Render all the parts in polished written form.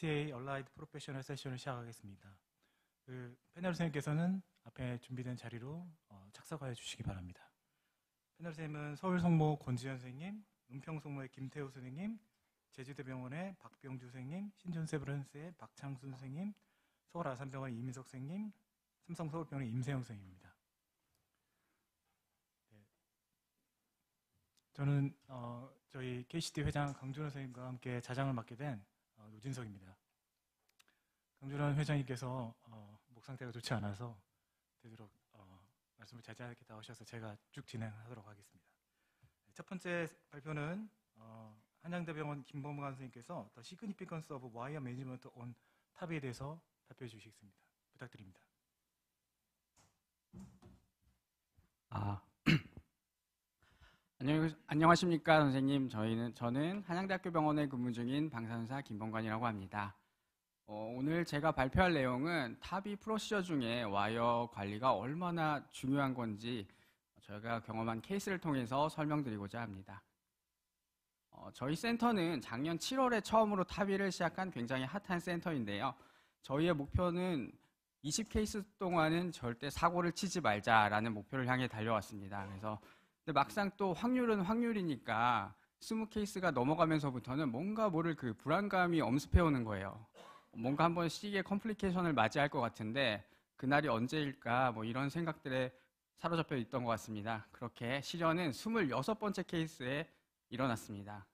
HTA 얼라이드 프로페셔널 세션을 시작하겠습니다. 패널 선생님께서는 앞에 준비된 자리로 착석하여 주시기 바랍니다. 패널 선생님은 서울성모 권지현 선생님, 은평성모의 김태호 선생님, 제주대병원의 박병주 선생님, 신존세브란스의 박창순 선생님, 서울아산병원의 이민석 선생님, 삼성서울병원의 임세영 선생님입니다. 네. 저는 저희 KCD 회장 강준호 선생님과 함께 자장을 맡게 된 노진석입니다. 강준호 회장님께서 목 상태가 좋지 않아서 되도록 말씀을 자제하겠다 하셔서 제가 쭉 진행하도록 하겠습니다. 첫 번째 발표는 한양대병원 김범관 선생님께서 The Significance of Wire Management on 탑에 대해서 발표해 주시겠습니다. 부탁드립니다. 안녕하십니까 선생님. 저는 한양대학교 병원에 근무 중인 방사선사 김범관이라고 합니다. 오늘 제가 발표할 내용은 탑이 프로시저 중에 와이어 관리가 얼마나 중요한 건지 저희가 경험한 케이스를 통해서 설명드리고자 합니다. 저희 센터는 작년 7월에 처음으로 탑위를 시작한 굉장히 핫한 센터인데요. 저희의 목표는 20케이스 동안은 절대 사고를 치지 말자라는 목표를 향해 달려왔습니다. 그래서 근데 막상 또 확률은 확률이니까 20케이스가 넘어가면서부터는 뭔가 모를 그 불안감이 엄습해 오는 거예요. 뭔가 한번 시기의 컴플리케이션을 맞이할 것 같은데 그날이 언제일까 뭐 이런 생각들에 사로잡혀 있던 것 같습니다. 그렇게 시련은 26번째 케이스에 일어났습니다.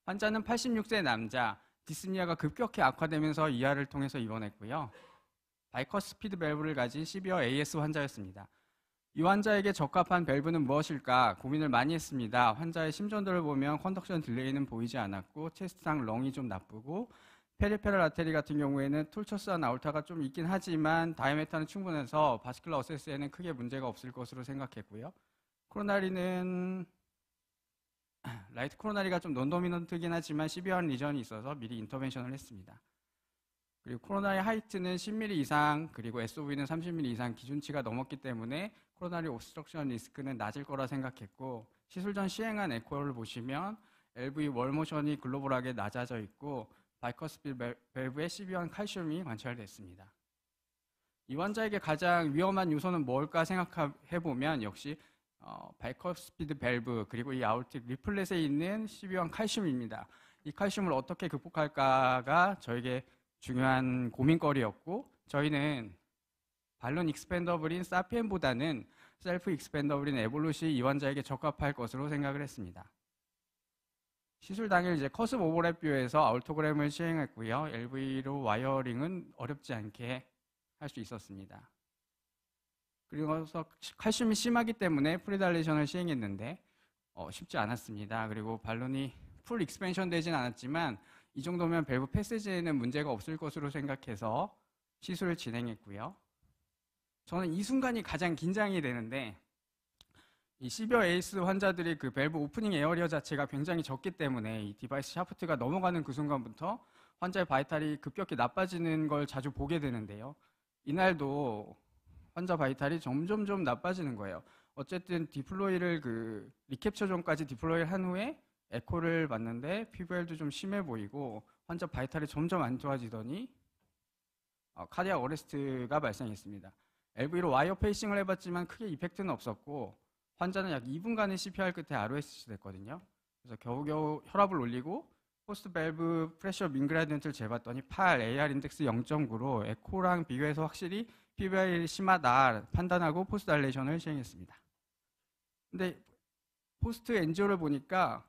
환자는 86세 남자, 디스니아가 급격히 악화되면서 이하를 통해서 입원했고요. 바이커스피드 밸브를 가진 시비어 AS 환자였습니다. 이 환자에게 적합한 밸브는 무엇일까 고민을 많이 했습니다. 환자의 심전도를 보면 컨덕션 딜레이는 보이지 않았고 체스트상 렁이 좀 나쁘고 페리페럴 아테리 같은 경우에는 툴처스한 아울타가 좀 있긴 하지만 다이아메타는 충분해서 바스큘러 어세스에는 크게 문제가 없을 것으로 생각했고요. 코로나리는 라이트 코로나리가 좀 논도미넌트긴 하지만 시비어한 리전이 있어서 미리 인터벤션을 했습니다. 그리고 코로나리 하이트는 10mm 이상 그리고 SOV는 30mm 이상 기준치가 넘었기 때문에 코로나리 옵스트럭션 리스크는 낮을 거라 생각했고 시술 전 시행한 에코를 보시면 LV 월모션이 글로벌하게 낮아져 있고 바이커스피드 밸브에 시비어한 칼슘이 관찰됐습니다. 이 환자에게 가장 위험한 요소는 뭘까 생각해보면 역시 바이커스피드 밸브 그리고 이 아울틱 리플렛에 있는 시비어한 칼슘입니다. 이 칼슘을 어떻게 극복할까가 저에게 중요한 고민거리였고 저희는 발론 익스펜더블인 사피엔보다는 셀프 익스펜더블인 에볼루시 이 환자에게 적합할 것으로 생각을 했습니다. 시술 당일 이제 커습 오버랩 뷰에서 아울토그램을 시행했고요. LV로 와이어링은 어렵지 않게 할 수 있었습니다. 그리고 칼슘이 심하기 때문에 프리달레이션을 시행했는데 쉽지 않았습니다. 그리고 발론이 풀 익스펜션 되진 않았지만 이 정도면 밸브 패시지에는 문제가 없을 것으로 생각해서 시술을 진행했고요. 저는 이 순간이 가장 긴장이 되는데 이 시비어 에이스 환자들이 그 밸브 오프닝 에어리어 자체가 굉장히 적기 때문에 이 디바이스 샤프트가 넘어가는 그 순간부터 환자의 바이탈이 급격히 나빠지는 걸 자주 보게 되는데요. 이날도 환자 바이탈이 점점 나빠지는 거예요. 어쨌든 디플로이를 그 리캡처 존까지 디플로이를 한 후에 에코를 봤는데 PVL도 좀 심해 보이고 환자 바이탈이 점점 안 좋아지더니 카디악 어레스트가 발생했습니다. LV로 와이어 페이싱을 해봤지만 크게 이펙트는 없었고 환자는 약 2분간의 CPR 끝에 ROSC 됐거든요. 그래서 겨우겨우 혈압을 올리고 포스트 밸브 프레셔 민그라디언트를 재봤더니 8, AR 인덱스 0.9로 에코랑 비교해서 확실히 PVL이 심하다 판단하고 포스트 달레이션을 시행했습니다. 근데 포스트 엔지오를 보니까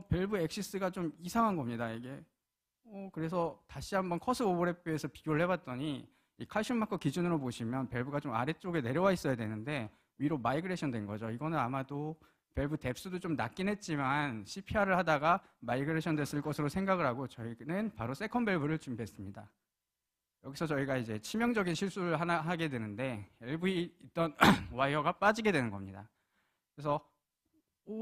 밸브 엑시스가 좀 이상한 겁니다. 이게 그래서 다시 한번 커스 오버랩 뷰에서 비교를 해봤더니 이 칼슘 마커 기준으로 보시면 밸브가 좀 아래쪽에 내려와 있어야 되는데 위로 마이그레이션 된 거죠. 이거는 아마도 밸브 뎁스도 좀 낮긴 했지만 CPR을 하다가 마이그레이션 됐을 것으로 생각을 하고 저희는 바로 세컨 밸브를 준비했습니다. 여기서 저희가 이제 치명적인 실수를 하나 하게 되는데 LV 있던 와이어가 빠지게 되는 겁니다. 그래서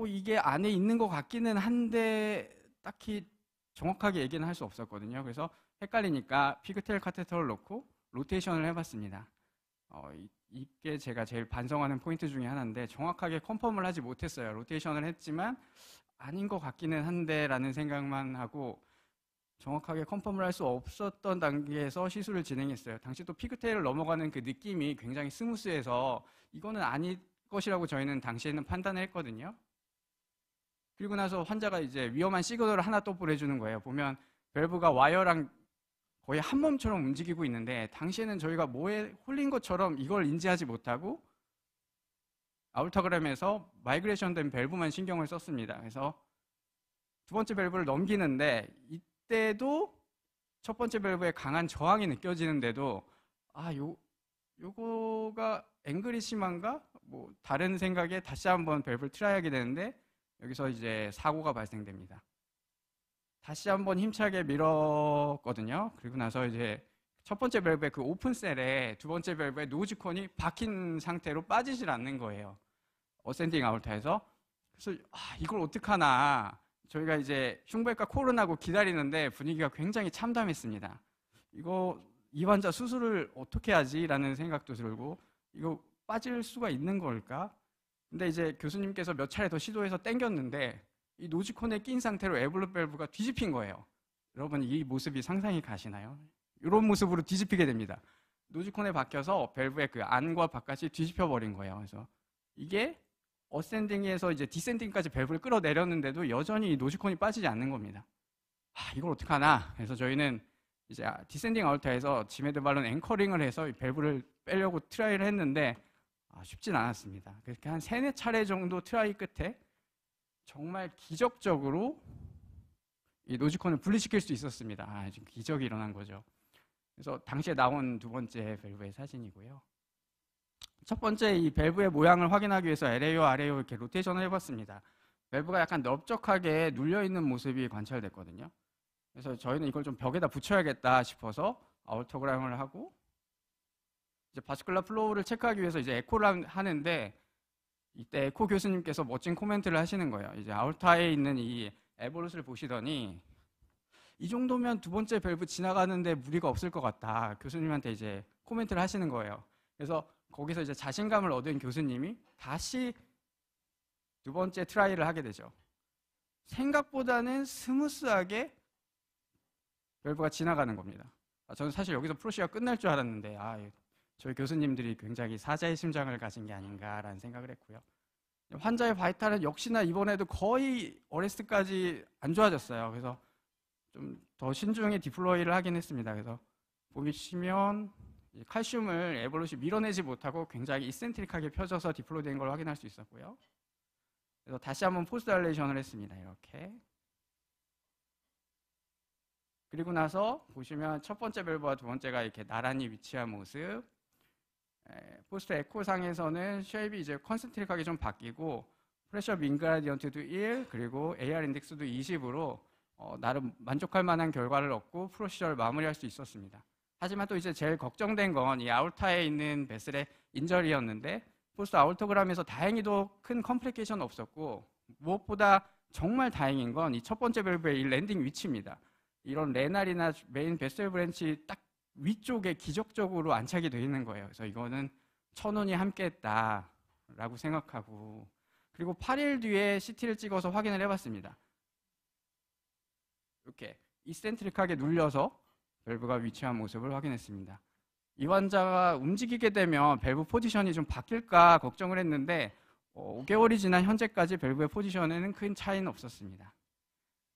이게 안에 있는 것 같기는 한데 딱히 정확하게 얘기는 할 수 없었거든요. 그래서 헷갈리니까 피그테일 카테터를 넣고 로테이션을 해봤습니다. 이게 제가 제일 반성하는 포인트 중에 하나인데 정확하게 컨펌을 하지 못했어요. 로테이션을 했지만 아닌 것 같기는 한데 라는 생각만 하고 정확하게 컨펌을 할 수 없었던 단계에서 시술을 진행했어요. 당시 또 피그테일을 넘어가는 그 느낌이 굉장히 스무스해서 이거는 아닐 것이라고 저희는 당시에는 판단을 했거든요. 그리고 나서 환자가 이제 위험한 시그널을 하나 또 보내주는 거예요. 보면 밸브가 와이어랑 거의 한 몸처럼 움직이고 있는데 당시에는 저희가 뭐에 홀린 것처럼 이걸 인지하지 못하고 아울타그램에서 마이그레이션 된 밸브만 신경을 썼습니다. 그래서 두 번째 밸브를 넘기는데 이때도 첫 번째 밸브에 강한 저항이 느껴지는데도 요거가 앵글이 심한가? 뭐 다른 생각에 다시 한번 밸브를 트라이하게 되는데 여기서 이제 사고가 발생됩니다. 다시 한번 힘차게 밀었거든요. 그리고 나서 이제 첫 번째 밸브의 그 오픈셀에 두 번째 밸브의 노즈콘이 박힌 상태로 빠지질 않는 거예요. 어센딩 아울타에서. 그래서 이걸 어떡하나. 저희가 이제 흉부외과 코론하고 기다리는데 분위기가 굉장히 참담했습니다. 이 환자 수술을 어떻게 하지? 라는 생각도 들고 이거 빠질 수가 있는 걸까? 근데 이제 교수님께서 몇 차례 더 시도해서 당겼는데 이 노즈콘에 낀 상태로 에볼루 밸브가 뒤집힌 거예요. 여러분 이 모습이 상상이 가시나요? 이런 모습으로 뒤집히게 됩니다. 노즈콘에 박혀서 밸브의 그 안과 바깥이 뒤집혀 버린 거예요. 그래서 이게 어센딩에서 이제 디센딩까지 밸브를 끌어내렸는데도 여전히 이 노즈콘이 빠지지 않는 겁니다. 이걸 어떡하나? 그래서 저희는 이제 디센딩 아울타에서 지메드 발론 앵커링을 해서 이 밸브를 빼려고 트라이를 했는데 쉽진 않았습니다. 그렇게 한 3-4차례 정도 트라이 끝에 정말 기적적으로 이 노즈콘을 분리시킬 수 있었습니다. 지금 기적이 일어난 거죠. 그래서 당시에 나온 두 번째 밸브의 사진이고요. 첫 번째 이 밸브의 모양을 확인하기 위해서 LAO, RAO 이렇게 로테이션을 해봤습니다. 밸브가 약간 넓적하게 눌려있는 모습이 관찰됐거든요. 그래서 저희는 이걸 좀 벽에다 붙여야겠다 싶어서 아울토그램을 하고 이제 바스큘라 플로우를 체크하기 위해서 이제 에코를 하는데 이때 에코 교수님께서 멋진 코멘트를 하시는 거예요. 이제 아울타에 있는 이 에볼루스를 보시더니 이 정도면 두 번째 밸브 지나가는데 무리가 없을 것 같다. 교수님한테 이제 코멘트를 하시는 거예요. 그래서 거기서 이제 자신감을 얻은 교수님이 다시 두 번째 트라이를 하게 되죠. 생각보다는 스무스하게 밸브가 지나가는 겁니다. 저는 사실 여기서 프로시가 끝날 줄 알았는데 저희 교수님들이 굉장히 사자의 심장을 가진 게 아닌가라는 생각을 했고요. 환자의 바이탈은 역시나 이번에도 거의 어레스트까지 안 좋아졌어요. 그래서 좀 더 신중히 디플로이를 하긴 했습니다. 그래서 보시면 칼슘을 에볼루시 밀어내지 못하고 굉장히 이센트릭하게 펴져서 디플로이된 걸 확인할 수 있었고요. 그래서 다시 한번 포스트 달레이션을 했습니다. 이렇게. 그리고 나서 보시면 첫 번째 밸브와 두 번째가 이렇게 나란히 위치한 모습. 포스트 에코상에서는 쉐입이 이제 컨센트릭하게 좀 바뀌고 프레셔 민 그라디언트도 1 그리고 AR 인덱스도 20으로 나름 만족할 만한 결과를 얻고 프로시저를 마무리할 수 있었습니다. 하지만 또 이제 제일 걱정된 건 이 아울타에 있는 베슬의 인절이었는데 포스트 아울토그램에서 다행히도 큰 컴플리케이션 없었고 무엇보다 정말 다행인 건 이 첫 번째 밸브의 이 랜딩 위치입니다. 이런 레날이나 메인 베슬 브랜치 딱 위쪽에 기적적으로 안착이 되어 있는 거예요. 그래서 이거는 천운이 함께했다라고 생각하고 그리고 8일 뒤에 CT를 찍어서 확인을 해봤습니다. 이렇게 이센트릭하게 눌려서 밸브가 위치한 모습을 확인했습니다. 이 환자가 움직이게 되면 밸브 포지션이 좀 바뀔까 걱정을 했는데 5개월이 지난 현재까지 밸브의 포지션에는 큰 차이는 없었습니다.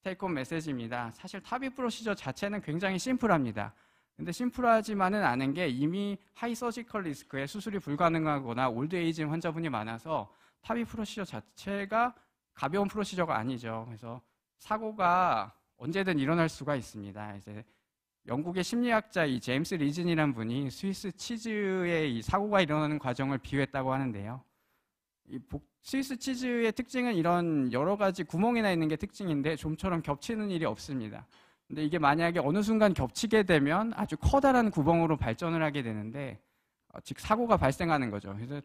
테이크홈 메시지입니다. 사실 타비 프로시저 자체는 굉장히 심플합니다. 근데 심플하지만은 않은 게 이미 하이 서지컬 리스크에 수술이 불가능하거나 올드 에이징 환자분이 많아서 타비 프로시저 자체가 가벼운 프로시저가 아니죠. 그래서 사고가 언제든 일어날 수가 있습니다. 이제 영국의 심리학자 이 제임스 리즌이라는 분이 스위스 치즈의 이 사고가 일어나는 과정을 비유했다고 하는데요. 스위스 치즈의 특징은 이런 여러 가지 구멍이 나 있는 게 특징인데 좀처럼 겹치는 일이 없습니다. 근데 이게 만약에 어느 순간 겹치게 되면 아주 커다란 구멍으로 발전을 하게 되는데 즉 사고가 발생하는 거죠. 그래서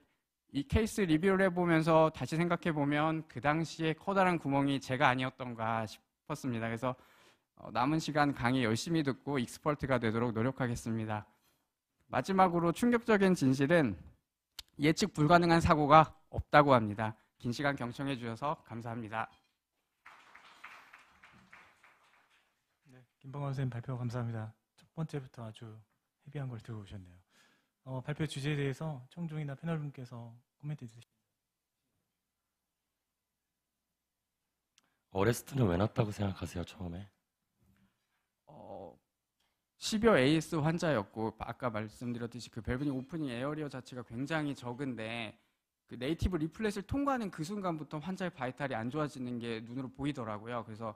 이 케이스 리뷰를 해보면서 다시 생각해보면 그 당시에 커다란 구멍이 제가 아니었던가 싶었습니다. 그래서 남은 시간 강의 열심히 듣고 익스퍼트가 되도록 노력하겠습니다. 마지막으로 충격적인 진실은 예측 불가능한 사고가 없다고 합니다. 긴 시간 경청해 주셔서 감사합니다. 네, 김봉관 선생님 발표 감사합니다. 첫 번째부터 아주 헤비한 걸 들고 오셨네요. 발표 주제에 대해서 청중이나 패널분께서 코멘트 있으시죠? 어레스트는 왜 났다고 생각하세요, 처음에? 10여 AS 환자였고 아까 말씀드렸듯이 그 밸브닝 오프닝 에어리어 자체가 굉장히 적은데 그 네이티브 리플렛을 통과하는 그 순간부터 환자의 바이탈이 안 좋아지는 게 눈으로 보이더라고요. 그래서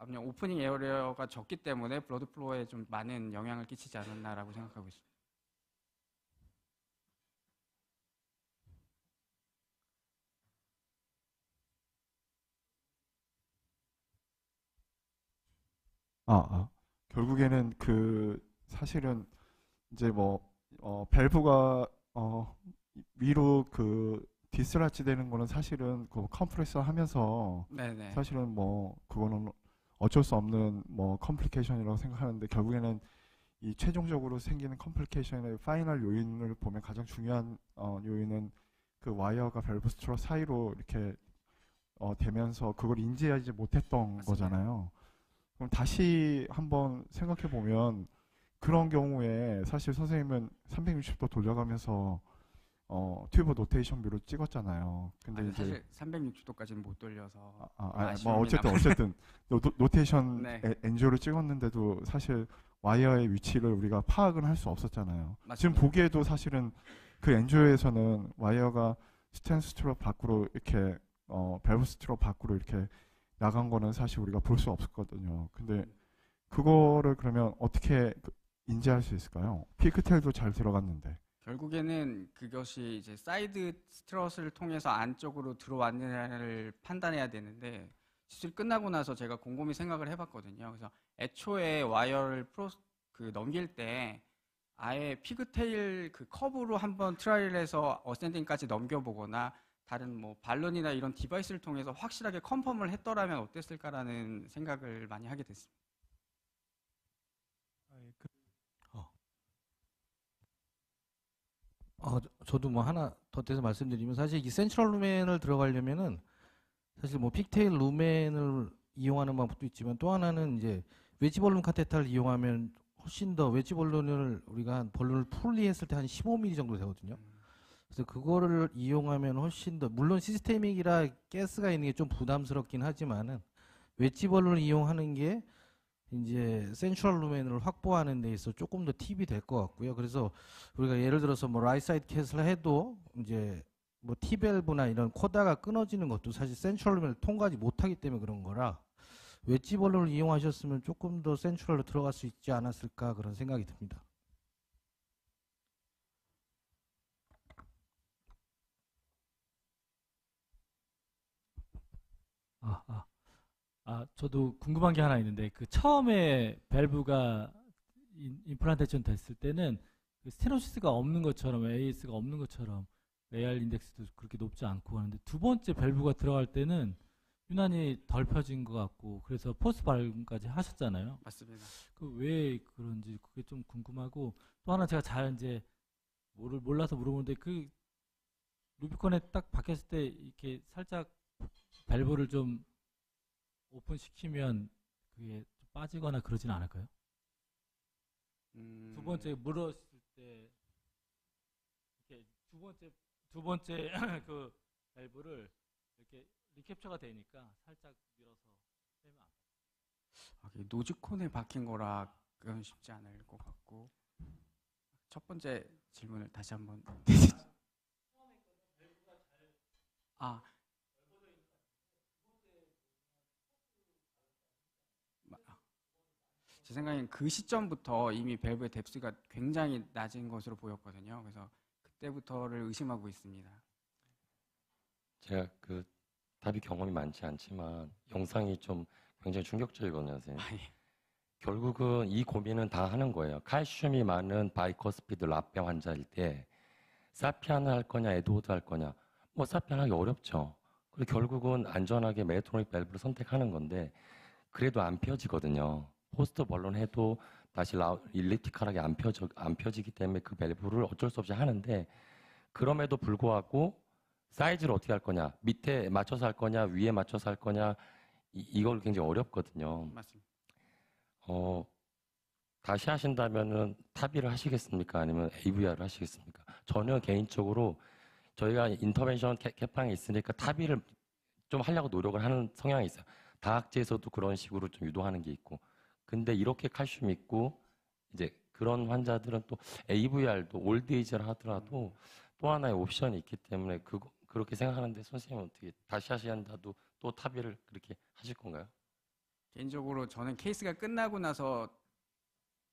그냥 오프닝 에어리어가 적기 때문에 블러드 플로우에 좀 많은 영향을 끼치지 않았나라고 생각하고 있습니다. 결국에는 사실은 이제 밸브가 위로 디스라치 되는 거는 사실은 그 컴프레서 하면서 네네. 사실은 그거는 어쩔 수 없는 컴플리케이션이라고 생각하는데, 결국에는 이 최종적으로 생기는 컴플리케이션의 파이널 요인을 보면 가장 중요한 요인은 그 와이어가 밸브 스트러 사이로 이렇게 되면서 그걸 인지하지 못했던 맞습니다. 거잖아요. 그럼 다시 한번 생각해 보면 그런 경우에 사실 선생님은 360도 돌려가면서 튜브 노테이션 뷰로 찍었잖아요. 근데 아니, 이제 사실 360도까지는 못 돌려서 어쨌든 노테이션 네. 엔조를 찍었는데도 사실 와이어의 위치를 우리가 파악은 할 수 없었잖아요. 맞습니다. 지금 보기에도 사실은 그 엔조에서는 와이어가 스탠 스트로 밖으로 이렇게 밸브 스트로 밖으로 이렇게 나간 거는 사실 우리가 볼 수 없었거든요. 근데 그거를 그러면 어떻게 인지할 수 있을까요? 피크텔도 잘 들어갔는데. 결국에는 그것이 이제 사이드 스트럿을 통해서 안쪽으로 들어왔느냐를 판단해야 되는데, 시술 끝나고 나서 제가 곰곰이 생각을 해봤거든요. 그래서 애초에 와이어를 넘길 때 아예 피그테일 그 커브로 한번 트라이얼해서 어센딩까지 넘겨보거나 다른 발론이나 이런 디바이스를 통해서 확실하게 컨펌을 했더라면 어땠을까라는 생각을 많이 하게 됐습니다. 저도 하나 덧대서 말씀드리면, 사실 이 센트럴 루멘을 들어가려면은 사실 픽테일 루멘을 이용하는 방법도 있지만, 또 하나는 이제 웨지 볼륨 카테터를 이용하면 훨씬 더 웨지 볼륨을 우리가 볼륨을 풀리 했을 때 한 15mm 정도 되거든요. 그래서 그거를 이용하면 훨씬 더, 물론 시스테믹이라 가스가 있는 게 좀 부담스럽긴 하지만은 웨지 볼륨을 이용하는 게 이제 센트럴 루멘을 확보하는 데 있어 조금 더 팁이 될 것 같고요. 그래서 우리가 예를 들어서 라이트 사이드 캣을 해도 이제 T밸브나 이런 코다가 끊어지는 것도 사실 센트럴 루멘을 통과하지 못하기 때문에 그런 거라, 웨지 볼륨을 이용하셨으면 조금 더 센트럴로 들어갈 수 있지 않았을까, 그런 생각이 듭니다. 저도 궁금한 게 하나 있는데, 그 처음에 밸브가 임플란테이션 됐을 때는 그 스테노시스가 없는 것처럼, AS가 없는 것처럼 레이알 인덱스도 그렇게 높지 않고 하는데, 두 번째 밸브가 들어갈 때는 유난히 덜 펴진 것 같고, 그래서 포스트 발음까지 하셨잖아요. 맞습니다. 그 왜 그런지 그게 좀 궁금하고, 또 하나 제가 잘 이제 몰라서 물어보는데, 그 루비콘에 딱 박혔을 때 이렇게 살짝 밸브를 좀 오픈시키면 그게 좀 빠지거나 그러진 않을까요? 두 번째 물었을 때 이렇게 두 번째 그 밸브를 이렇게 리캡처가 되니까 살짝 밀어서 빼면 안 돼요. 노즈콘에 박힌 거라 그건 쉽지 않을 것 같고, 첫 번째 질문을 다시 한번. 제 생각엔 그 시점부터 이미 밸브의 뎁스가 굉장히 낮은 것으로 보였거든요. 그래서 그때부터를 의심하고 있습니다. 제가 답이 경험이 많지 않지만 영상이 좀 굉장히 충격적이거든요, 선생님. 결국은 이 고민은 다 하는 거예요. 칼슘이 많은 바이커스피드 랍병 환자일 때 사피안을 할 거냐, 에드워드 할 거냐. 사피안 하기 어렵죠. 그리고 결국은 안전하게 메토닉 밸브를 선택하는 건데, 그래도 안 펴지거든요. 포스트 벌론 해도 다시 일리프티컬하게 안 펴지기 때문에 그 밸브를 어쩔 수 없이 하는데, 그럼에도 불구하고 사이즈를 어떻게 할 거냐, 밑에 맞춰서 할 거냐, 위에 맞춰서 할 거냐, 이걸 굉장히 어렵거든요. 맞습니다. 다시 하신다면은 탑의를 하시겠습니까? 아니면 AVR을 하시겠습니까? 저는 개인적으로 저희가 인터벤션 개방에 있으니까 탑의를 좀 하려고 노력을 하는 성향이 있어요. 다학제에서도 그런 식으로 좀 유도하는 게 있고. 근데 이렇게 칼슘 있고 이제 그런 환자들은 또 AVR도 올드에이지를 하더라도 또 하나의 옵션이 있기 때문에 그렇게 생각하는데 선생님은 어떻게 다시 하신다도 또 탑의를 그렇게 하실 건가요? 개인적으로 저는 케이스가 끝나고 나서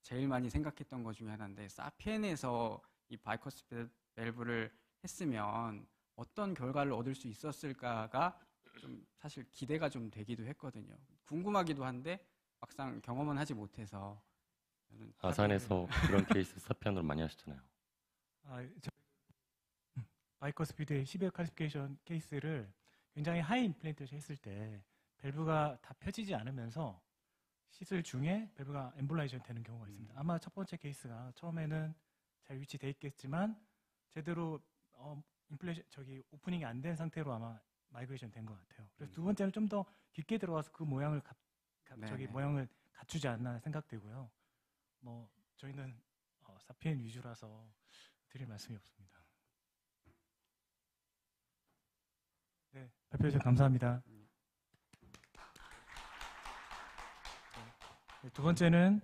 제일 많이 생각했던 것 중에 하나인데 사피엔에서 이 바이커스 밸브를 했으면 어떤 결과를 얻을 수 있었을까가 좀 사실 기대가 좀 되기도 했거든요. 궁금하기도 한데 막상 경험은 하지 못해서 저는 아산에서 그런 케이스 사피안으로 많이 하셨잖아요. 바이커스피드의 12회 칼리피케이션 케이스를 굉장히 하이 임플란트를 했을 때 밸브가 다 펴지지 않으면서 시술 중에 밸브가 엠볼라이션 되는 경우가 있습니다. 아마 첫 번째 케이스가 처음에는 잘 위치돼 있겠지만 제대로 오프닝이 안 된 상태로 아마 마이그레이션 된 것 같아요. 그래서 두 번째는 좀 더 깊게 들어가서 그 모양을 모양을 갖추지 않나 생각되고요. 뭐 저희는 사피엔 위주라서 드릴 말씀이 없습니다. 네, 발표해 주셔서 감사합니다. 네, 두 번째는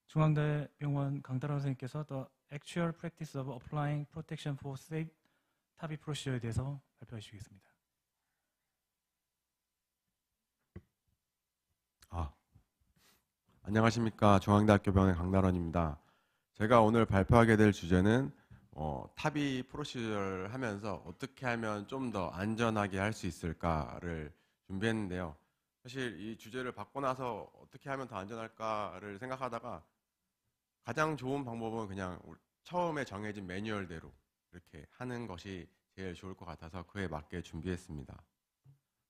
중앙대병원 강다란 선생님께서 The Actual Practice of Applying Protection for Safe TAVI Procedure에 대해서 발표해 주시겠습니다. 안녕하십니까. 중앙대학교 병원의 강다란입니다. 제가 오늘 발표하게 될 주제는 탑이 프로시저를 하면서 어떻게 하면 좀 더 안전하게 할 수 있을까를 준비했는데요. 사실 이 주제를 받고 나서 어떻게 하면 더 안전할까를 생각하다가 가장 좋은 방법은 그냥 처음에 정해진 매뉴얼대로 이렇게 하는 것이 제일 좋을 것 같아서 그에 맞게 준비했습니다.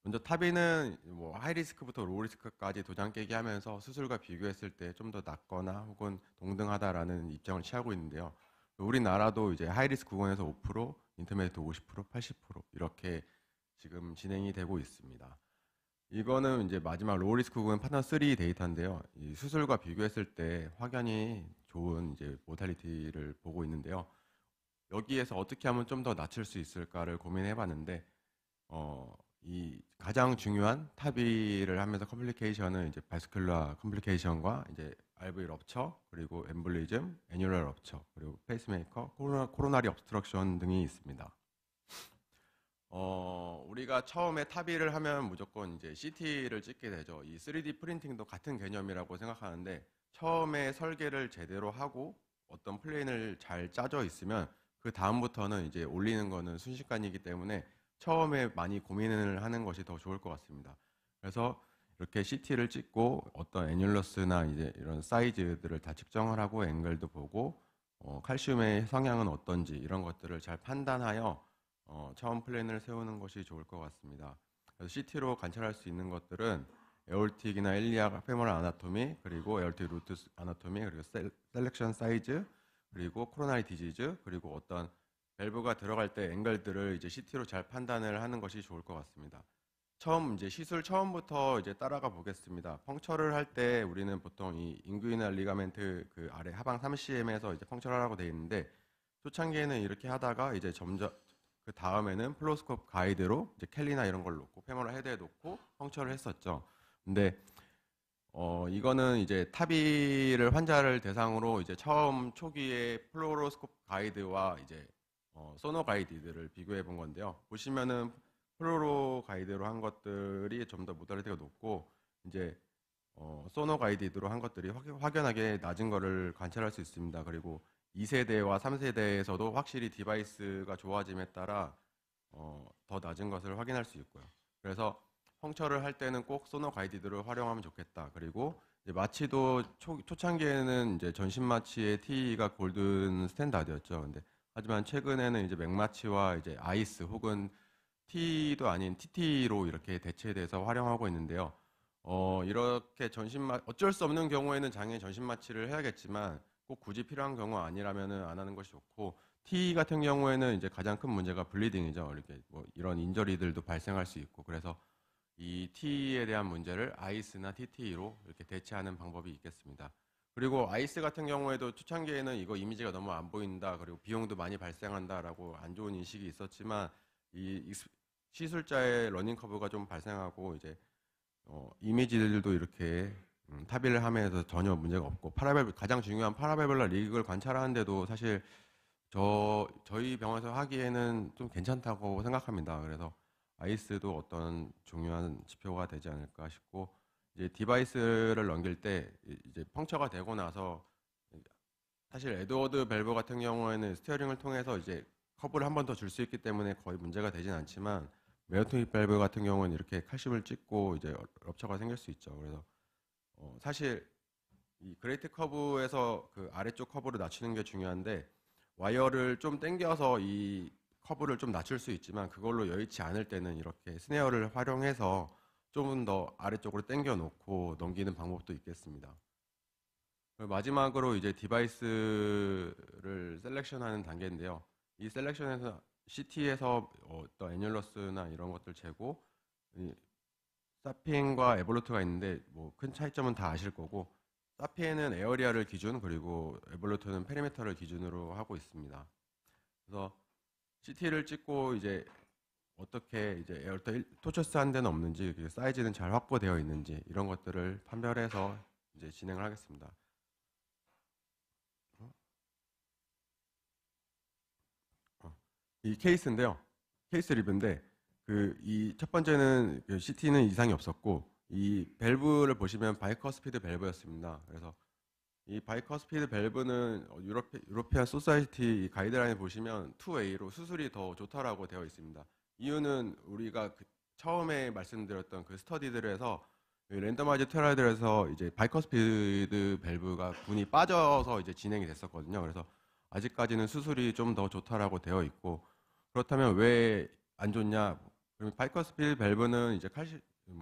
먼저 탑이는 뭐 하이리스크부터 로우리스크까지 도장 깨기 하면서 수술과 비교했을 때 좀 더 낫거나 혹은 동등하다라는 입장을 취하고 있는데요. 우리나라도 이제 하이리스크 구간에서 5%, 인터미디에이트 50%, 80% 이렇게 지금 진행이 되고 있습니다. 이거는 이제 마지막 로우리스크 구간 파트너 3 데이터인데요. 이 수술과 비교했을 때 확연히 좋은 이제 모탈리티를 보고 있는데요. 여기에서 어떻게 하면 좀 더 낮출 수 있을까를 고민해봤는데 이 가장 중요한 탑의를 하면서 컴플리케이션은 이제 바스큘라 컴플리케이션과 이제 RV 럽처 그리고 엠볼리즘, 애뉴럴 럽처 그리고 페이스메이커, 코로나리 obstruction 등이 있습니다. 우리가 처음에 탑의를 하면 무조건 이제 CT를 찍게 되죠. 이 3D 프린팅도 같은 개념이라고 생각하는데 처음에 설계를 제대로 하고 어떤 플레인을 잘 짜져 있으면 그 다음부터는 이제 올리는 거는 순식간이기 때문에 처음에 많이 고민을 하는 것이 더 좋을 것 같습니다. 그래서 이렇게 CT를 찍고 어떤 애뉴러스나 이제 이런 사이즈들을 다 측정을 하고 앵글도 보고 칼슘의 성향은 어떤지 이런 것들을 잘 판단하여 처음 플랜을 세우는 것이 좋을 것 같습니다. 그래서 CT로 관찰할 수 있는 것들은 에올틱이나 일리아 페모럴 아나토미 그리고 에올틱 루트 아나토미 그리고 셀렉션 사이즈 그리고 코로나리 디지즈 그리고 어떤 밸브가 들어갈 때 앵글들을 이제 CT로 잘 판단을 하는 것이 좋을 것 같습니다. 이제 시술 처음부터 이제 따라가 보겠습니다. 펑처를 할 때 우리는 보통 이 인구이널 리가멘트 그 아래 하방 3cm에서 이제 펑처를 하라고 되어 있는데 초창기에는 이렇게 하다가 이제 점점 그 다음에는 플로스코프 가이드로 이제 켈리나 이런 걸 놓고 페모럴 헤드에 놓고 펑처를 했었죠. 근데 이거는 이제 탑의를 환자를 대상으로 이제 처음 초기에 플로로스코프 가이드와 이제 소노 가이드들을 비교해 본 건데요. 보시면은 플로로 가이드로 한 것들이 좀 더 모달리티가 높고 이제 소노 가이드로 한 것들이 확연하게 낮은 거를 관찰할 수 있습니다. 그리고 2세대와 3세대에서도 확실히 디바이스가 좋아짐에 따라 더 낮은 것을 확인할 수 있고요. 그래서 펑처를 할 때는 꼭 소노 가이드를 활용하면 좋겠다. 그리고 이제 마취도 초창기에는 이제 전신 마취의 TE가 골든 스탠다드였죠. 근데 하지만 최근에는 이제 맥마취와 이제 아이스 혹은 T도 아닌 TT로 이렇게 대체돼서 활용하고 있는데요. 이렇게 어쩔 수 없는 경우에는 장애 전신 마취를 해야겠지만 꼭 굳이 필요한 경우 아니라면은 안 하는 것이 좋고 T 같은 경우에는 이제 가장 큰 문제가 블리딩이죠. 이렇게 뭐 이런 인저리들도 발생할 수 있고 그래서 이 T에 대한 문제를 아이스나 TT로 이렇게 대체하는 방법이 있겠습니다. 그리고 아이스 같은 경우에도 초창기에는 이거 이미지가 너무 안 보인다, 그리고 비용도 많이 발생한다라고 안 좋은 인식이 있었지만 이 시술자의 러닝 커브가 좀 발생하고 이제 이미지들도 이렇게 탑의를 하면서 전혀 문제가 없고 가장 중요한 파라벨룰라 리그를 관찰하는데도 사실 저희 병원에서 하기에는 좀 괜찮다고 생각합니다. 그래서 아이스도 어떤 중요한 지표가 되지 않을까 싶고, 이제 디바이스를 넘길 때 이제 펑처가 되고 나서 사실 에드워드 밸브 같은 경우에는 스티어링을 통해서 이제 커브를 한 번 더 줄 수 있기 때문에 거의 문제가 되진 않지만, 메어토닉 밸브 같은 경우는 이렇게 칼슘을 찍고 이제 럽처가 생길 수 있죠. 그래서 사실 이 그레이트 커브에서 그 아래쪽 커브를 낮추는 게 중요한데, 와이어를 좀 당겨서 이 커브를 좀 낮출 수 있지만 그걸로 여의치 않을 때는 이렇게 스네어를 활용해서 조금 더 아래쪽으로 당겨 놓고 넘기는 방법도 있겠습니다. 마지막으로 이제 디바이스를 셀렉션하는 단계인데요. 이 셀렉션에서 CT에서 어떤 애뉴러스나 이런 것들 재고, 사피엔과 에볼루트가 있는데 뭐 큰 차이점은 다 아실 거고, 사피엔은 에어리아를 기준, 그리고 에볼루트는 페리메터를 기준으로 하고 있습니다. 그래서 CT를 찍고 이제 어떻게 이제 에어리아 토처스한 데는 없는지, 사이즈는 잘 확보되어 있는지 이런 것들을 판별해서 이제 진행을 하겠습니다. 이 케이스인데요. 케이스 리뷰인데 이 첫 번째는 CT는 이상이 없었고, 이 밸브를 보시면 바이커스피드 밸브였습니다. 그래서 이 바이커스피드 밸브는 유로피안 소사이티 가이드라인 보시면 2A로 수술이 더 좋다라고 되어 있습니다. 이유는 우리가 처음에 말씀드렸던 그 스터디들에서 랜더마이즈 트라이들에서 이제 바이커스피드 밸브가 분이 빠져서 이제 진행이 됐었거든요. 그래서 아직까지는 수술이 좀 더 좋다라고 되어 있고, 그렇다면 왜 안 좋냐? 그러면 바이커스피드 밸브는 이제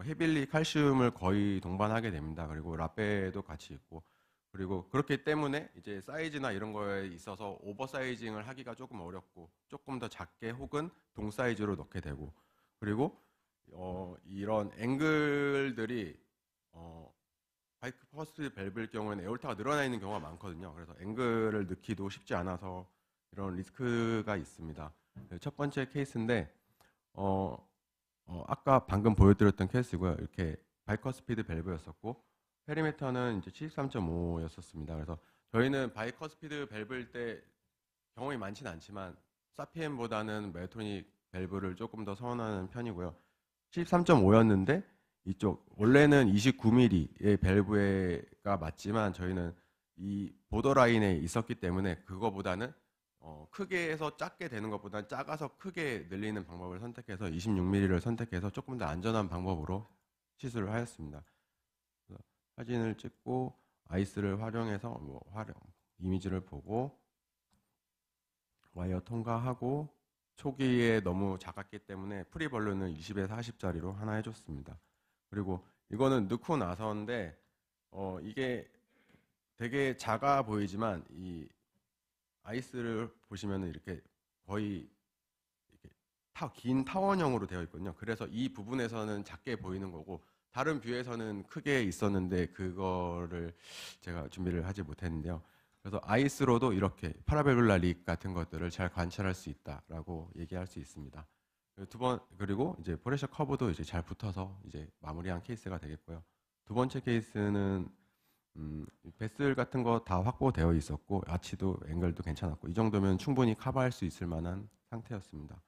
헤빌리 칼슘을 거의 동반하게 됩니다. 그리고 라페도 같이 있고, 그리고 그렇기 때문에 이제 사이즈나 이런 거에 있어서 오버사이징을 하기가 조금 어렵고, 조금 더 작게 혹은 동 사이즈로 넣게 되고, 그리고 이런 앵글들이 바이커스피드 밸브일 경우에는 에올타가 늘어나 있는 경우가 많거든요. 그래서 앵글을 넣기도 쉽지 않아서 이런 리스크가 있습니다. 첫 번째 케이스인데 아까 방금 보여드렸던 케이스고요. 이렇게 바이커스피드 밸브였었고, 페리메터는 이제 73.5였었습니다. 그래서 저희는 바이커스피드 밸브일 때 경험이 많지는 않지만 사피엔보다는 메토닉 밸브를 조금 더 선호하는 편이고요. 73.5였는데 이쪽 원래는 29mm의 밸브가 맞지만 저희는 이 보더라인에 있었기 때문에 그거보다는 크게 해서 작게 되는 것보다는 작아서 크게 늘리는 방법을 선택해서 26mm를 선택해서 조금 더 안전한 방법으로 시술을 하였습니다. 사진을 찍고 아이스를 활용해서 이미지를 보고 와이어 통과하고, 초기에 너무 작았기 때문에 프리벌룬은 20에서 40짜리로 하나 해줬습니다. 그리고 이거는 넣고 나서인데 이게 되게 작아 보이지만 이 아이스를 보시면 이렇게 거의 긴 타원형으로 되어 있거든요. 그래서 이 부분에서는 작게 보이는 거고, 다른 뷰에서는 크게 있었는데 그거를 제가 준비를 하지 못했는데요. 그래서 아이스로도 이렇게 파라벨룰라 릭 같은 것들을 잘 관찰할 수 있다라고 얘기할 수 있습니다. 그리고 이제 프레셔 커브도 이제 잘 붙어서 이제 마무리한 케이스가 되겠고요. 두 번째 케이스는 베슬 같은 거 다 확보되어 있었고, 아치도 앵글도 괜찮았고, 이 정도면 충분히 커버할 수 있을 만한 상태였습니다.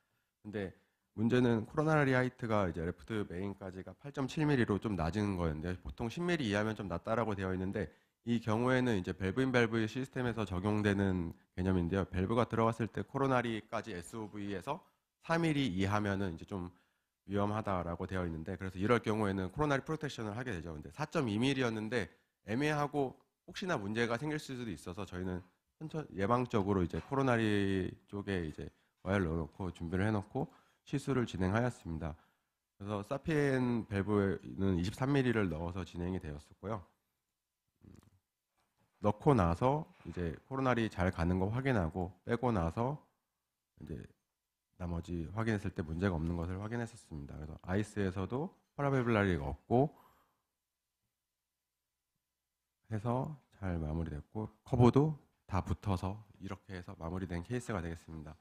근데 문제는 코로나리 하이트가 이제 레프트 메인까지가 8.7mm로 좀 낮은 거였는데, 보통 10mm 이하면 좀 낮다라고 되어 있는데, 이 경우에는 이제 밸브 인 밸브 시스템에서 적용되는 개념인데요. 밸브가 들어갔을 때 코로나리까지 SOV에서 4mm 이하면은 이제 좀 위험하다라고 되어 있는데, 그래서 이럴 경우에는 코로나리 프로텍션을 하게 되죠. 근데 4.2mm였는데 애매하고 혹시나 문제가 생길 수도 있어서 저희는 예방적으로 이제 코로나리 쪽에 이제 와이어를 넣어놓고 준비를 해놓고 시술을 진행하였습니다. 그래서 사피엔 밸브는 23mm를 넣어서 진행이 되었었고요. 넣고 나서 이제 코로나리 잘 가는 거 확인하고 빼고 나서 이제 나머지 확인했을 때 문제가 없는 것을 확인했었습니다. 그래서 아이스에서도 파라벨블라리가 없고 해서 잘 마무리됐고 커브도 다 붙어서 이렇게 해서 마무리된 케이스가 되겠습니다.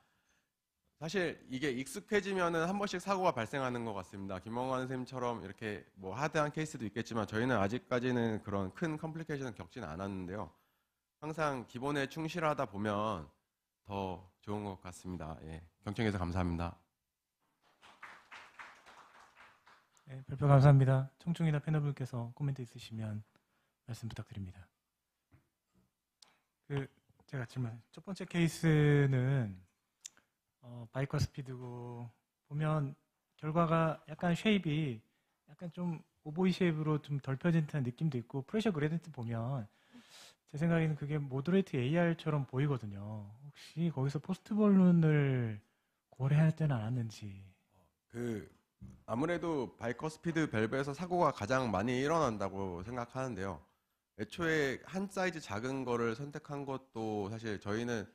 사실 이게 익숙해지면은 한 번씩 사고가 발생하는 것 같습니다. 김원관 선생님처럼 이렇게 뭐 하드한 케이스도 있겠지만 저희는 아직까지는 그런 큰 컴플리케이션을 겪지는 않았는데요. 항상 기본에 충실하다 보면 더 좋은 것 같습니다. 예, 경청해서 감사합니다. 네, 발표 감사합니다. 청중이나 패널분께서 코멘트 있으시면 말씀 부탁드립니다. 제가 질문. 첫 번째 케이스는 바이커 스피드고 보면 결과가 약간 쉐입이 약간 좀 오보이 쉐입으로 좀 덜 펴진 듯한 느낌도 있고 프레셔 그레디언트 보면 제 생각에는 그게 모더레이트 AR처럼 보이거든요. 혹시 거기서 포스트 볼룬을 고려해야 되는 않았는지. 아무래도 바이커 스피드 밸브에서 사고가 가장 많이 일어난다고 생각하는데요. 애초에 한 사이즈 작은 거를 선택한 것도 사실 저희는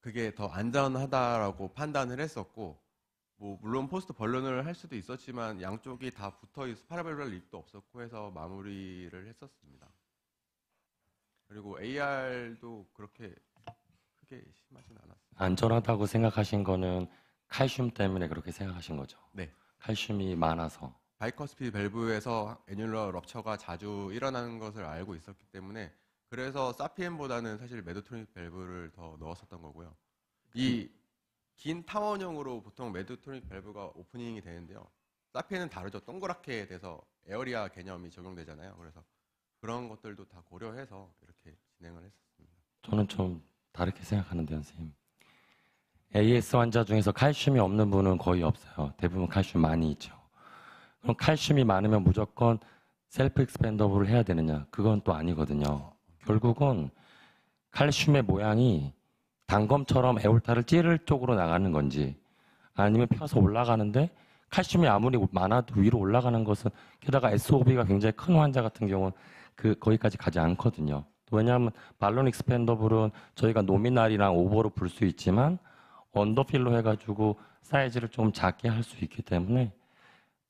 그게 더 안전하다라고 판단을 했었고, 뭐 물론 포스트 벌룬을 할 수도 있었지만 양쪽이 다 붙어 있어 파라벨룰 립도 없었고 해서 마무리를 했었습니다. 그리고 AR도 그렇게 크게 심하진 않았어요. 안전하다고 생각하신 거는 칼슘 때문에 그렇게 생각하신 거죠? 네. 칼슘이 많아서. 바이커 스피드 밸브에서 애뉴러 럽처가 자주 일어나는 것을 알고 있었기 때문에 그래서 사피엔보다는 사실 매도트로닉 밸브를 더 넣었었던 거고요. 이 긴 타원형으로 보통 매도트로닉 밸브가 오프닝이 되는데요. 사피엔은 다르죠. 동그랗게 돼서 에어리아 개념이 적용되잖아요. 그래서 그런 것들도 다 고려해서 이렇게 진행을 했었습니다. 저는 좀 다르게 생각하는데요, 선생님. AS 환자 중에서 칼슘이 없는 분은 거의 없어요. 대부분 칼슘 많이 있죠. 그럼 칼슘이 많으면 무조건 셀프 익스펜더블을 해야 되느냐? 그건 또 아니거든요. 결국은 칼슘의 모양이 단검처럼 에올타를 찌를 쪽으로 나가는 건지 아니면 펴서 올라가는데 칼슘이 아무리 많아도 위로 올라가는 것은 게다가 SOB가 굉장히 큰 환자 같은 경우는 거기까지 가지 않거든요. 왜냐하면 발론 익스펜더블은 저희가 노미날이랑 오버로 불 수 있지만 언더필로 해가지고 사이즈를 좀 작게 할 수 있기 때문에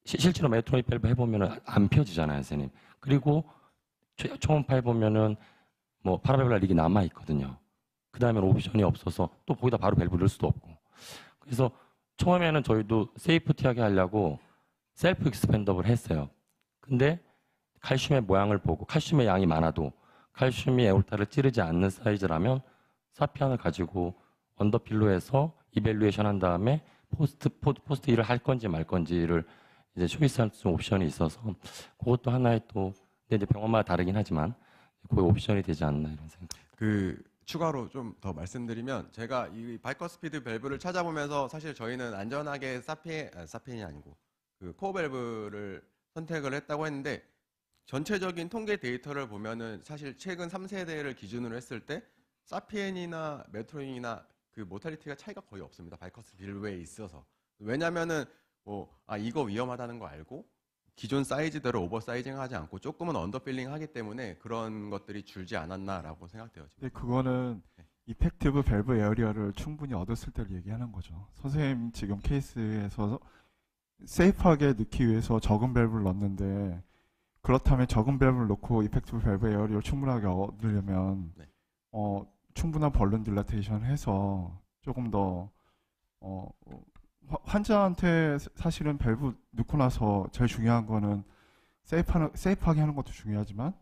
실제로 매트로닉 밸브 해보면 안 펴지잖아요, 선생님. 그리고 초음파 해보면은 뭐 파라벨라 릭이 남아 있거든요. 그 다음에 옵션이 없어서 또 거기다 바로 밸브 넣을 수도 없고. 그래서 처음에는 저희도 세이프티하게 하려고 셀프 익스펜더블 했어요. 근데 칼슘의 모양을 보고 칼슘의 양이 많아도 칼슘이 에올타를 찌르지 않는 사이즈라면 사피안을 가지고 언더필로에서 이밸루에이션 한 다음에 포스트 일을 할 건지 말 건지를 이제 초이스할 수 있는 옵션이 있어서 그것도 하나의 또 근데 이제 병원마다 다르긴 하지만 그게 옵션이 되지 않나 이런 생각. 추가로 좀 더 말씀드리면 제가 이 바이커 스피드 밸브를 찾아보면서 사실 저희는 안전하게 사피엔이 아니고 코어 밸브를 선택을 했다고 했는데 전체적인 통계 데이터를 보면은 사실 최근 3세대를 기준으로 했을 때 사피엔이나 메트로닉이나 그 모탈리티가 차이가 거의 없습니다. 바이커 스피드 밸브에 있어서. 왜냐면은 이거 위험하다는 거 알고 기존 사이즈대로 오버사이징 하지 않고 조금은 언더필링 하기 때문에 그런 것들이 줄지 않았나라고 생각돼요. 지금. 근데 그거는 이펙티브 밸브 에어리어를 충분히 얻었을 때를 얘기하는 거죠. 선생님 지금 케이스에서 세이프하게 넣기 위해서 적은 밸브를 넣었는데 그렇다면 적은 밸브를 넣고 이펙티브 밸브 에어리어를 충분하게 얻으려면 네. 충분한 벌룬 딜라테이션을 해서 조금 더 환자한테 사실은 밸브 넣고 나서 제일 중요한 거는 세이프하게 하는 것도 중요하지만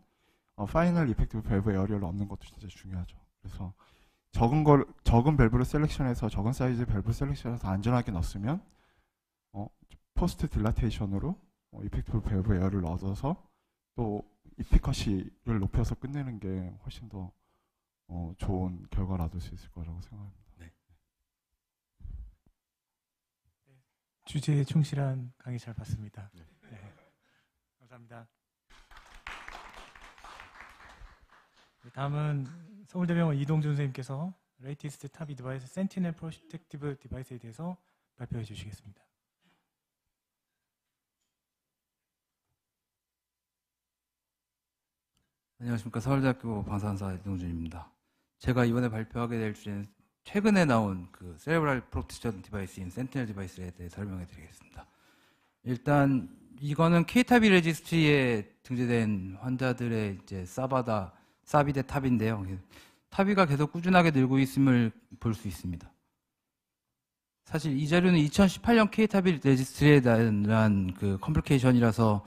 파이널 이펙티브 밸브 에어리어를 얻는 것도 진짜 중요하죠. 그래서 적은 밸브를 셀렉션해서 적은 사이즈 밸브 셀렉션해서 안전하게 넣었으면 포스트 딜라테이션으로 이펙티브 밸브 에어를 얻어서 또 이피커시를 높여서 끝내는 게 훨씬 더 좋은 결과를 얻을 수 있을 거라고 생각합니다. 주제에 충실한 강의 잘 봤습니다. 네. 감사합니다. 다음은 서울대병원 이동준 선생님께서 레이티스트 탑이 디바이스 센티넬 프로텍티브 디바이스에 대해서 발표해 주시겠습니다. 안녕하십니까. 서울대학교 방사선사 이동준입니다. 제가 이번에 발표하게 될 주제는 최근에 나온 그 세레브랄 프로텍션 디바이스인 센티넬 디바이스에 대해 설명해 드리겠습니다. 일단 이거는 K타비 레지스트리에 등재된 환자들의 이제 사비 대 탑인데요. 타비가 계속 꾸준하게 늘고 있음을 볼 수 있습니다. 사실 이 자료는 2018년 K타비 레지스트리에 대한 그 컴플리케이션이라서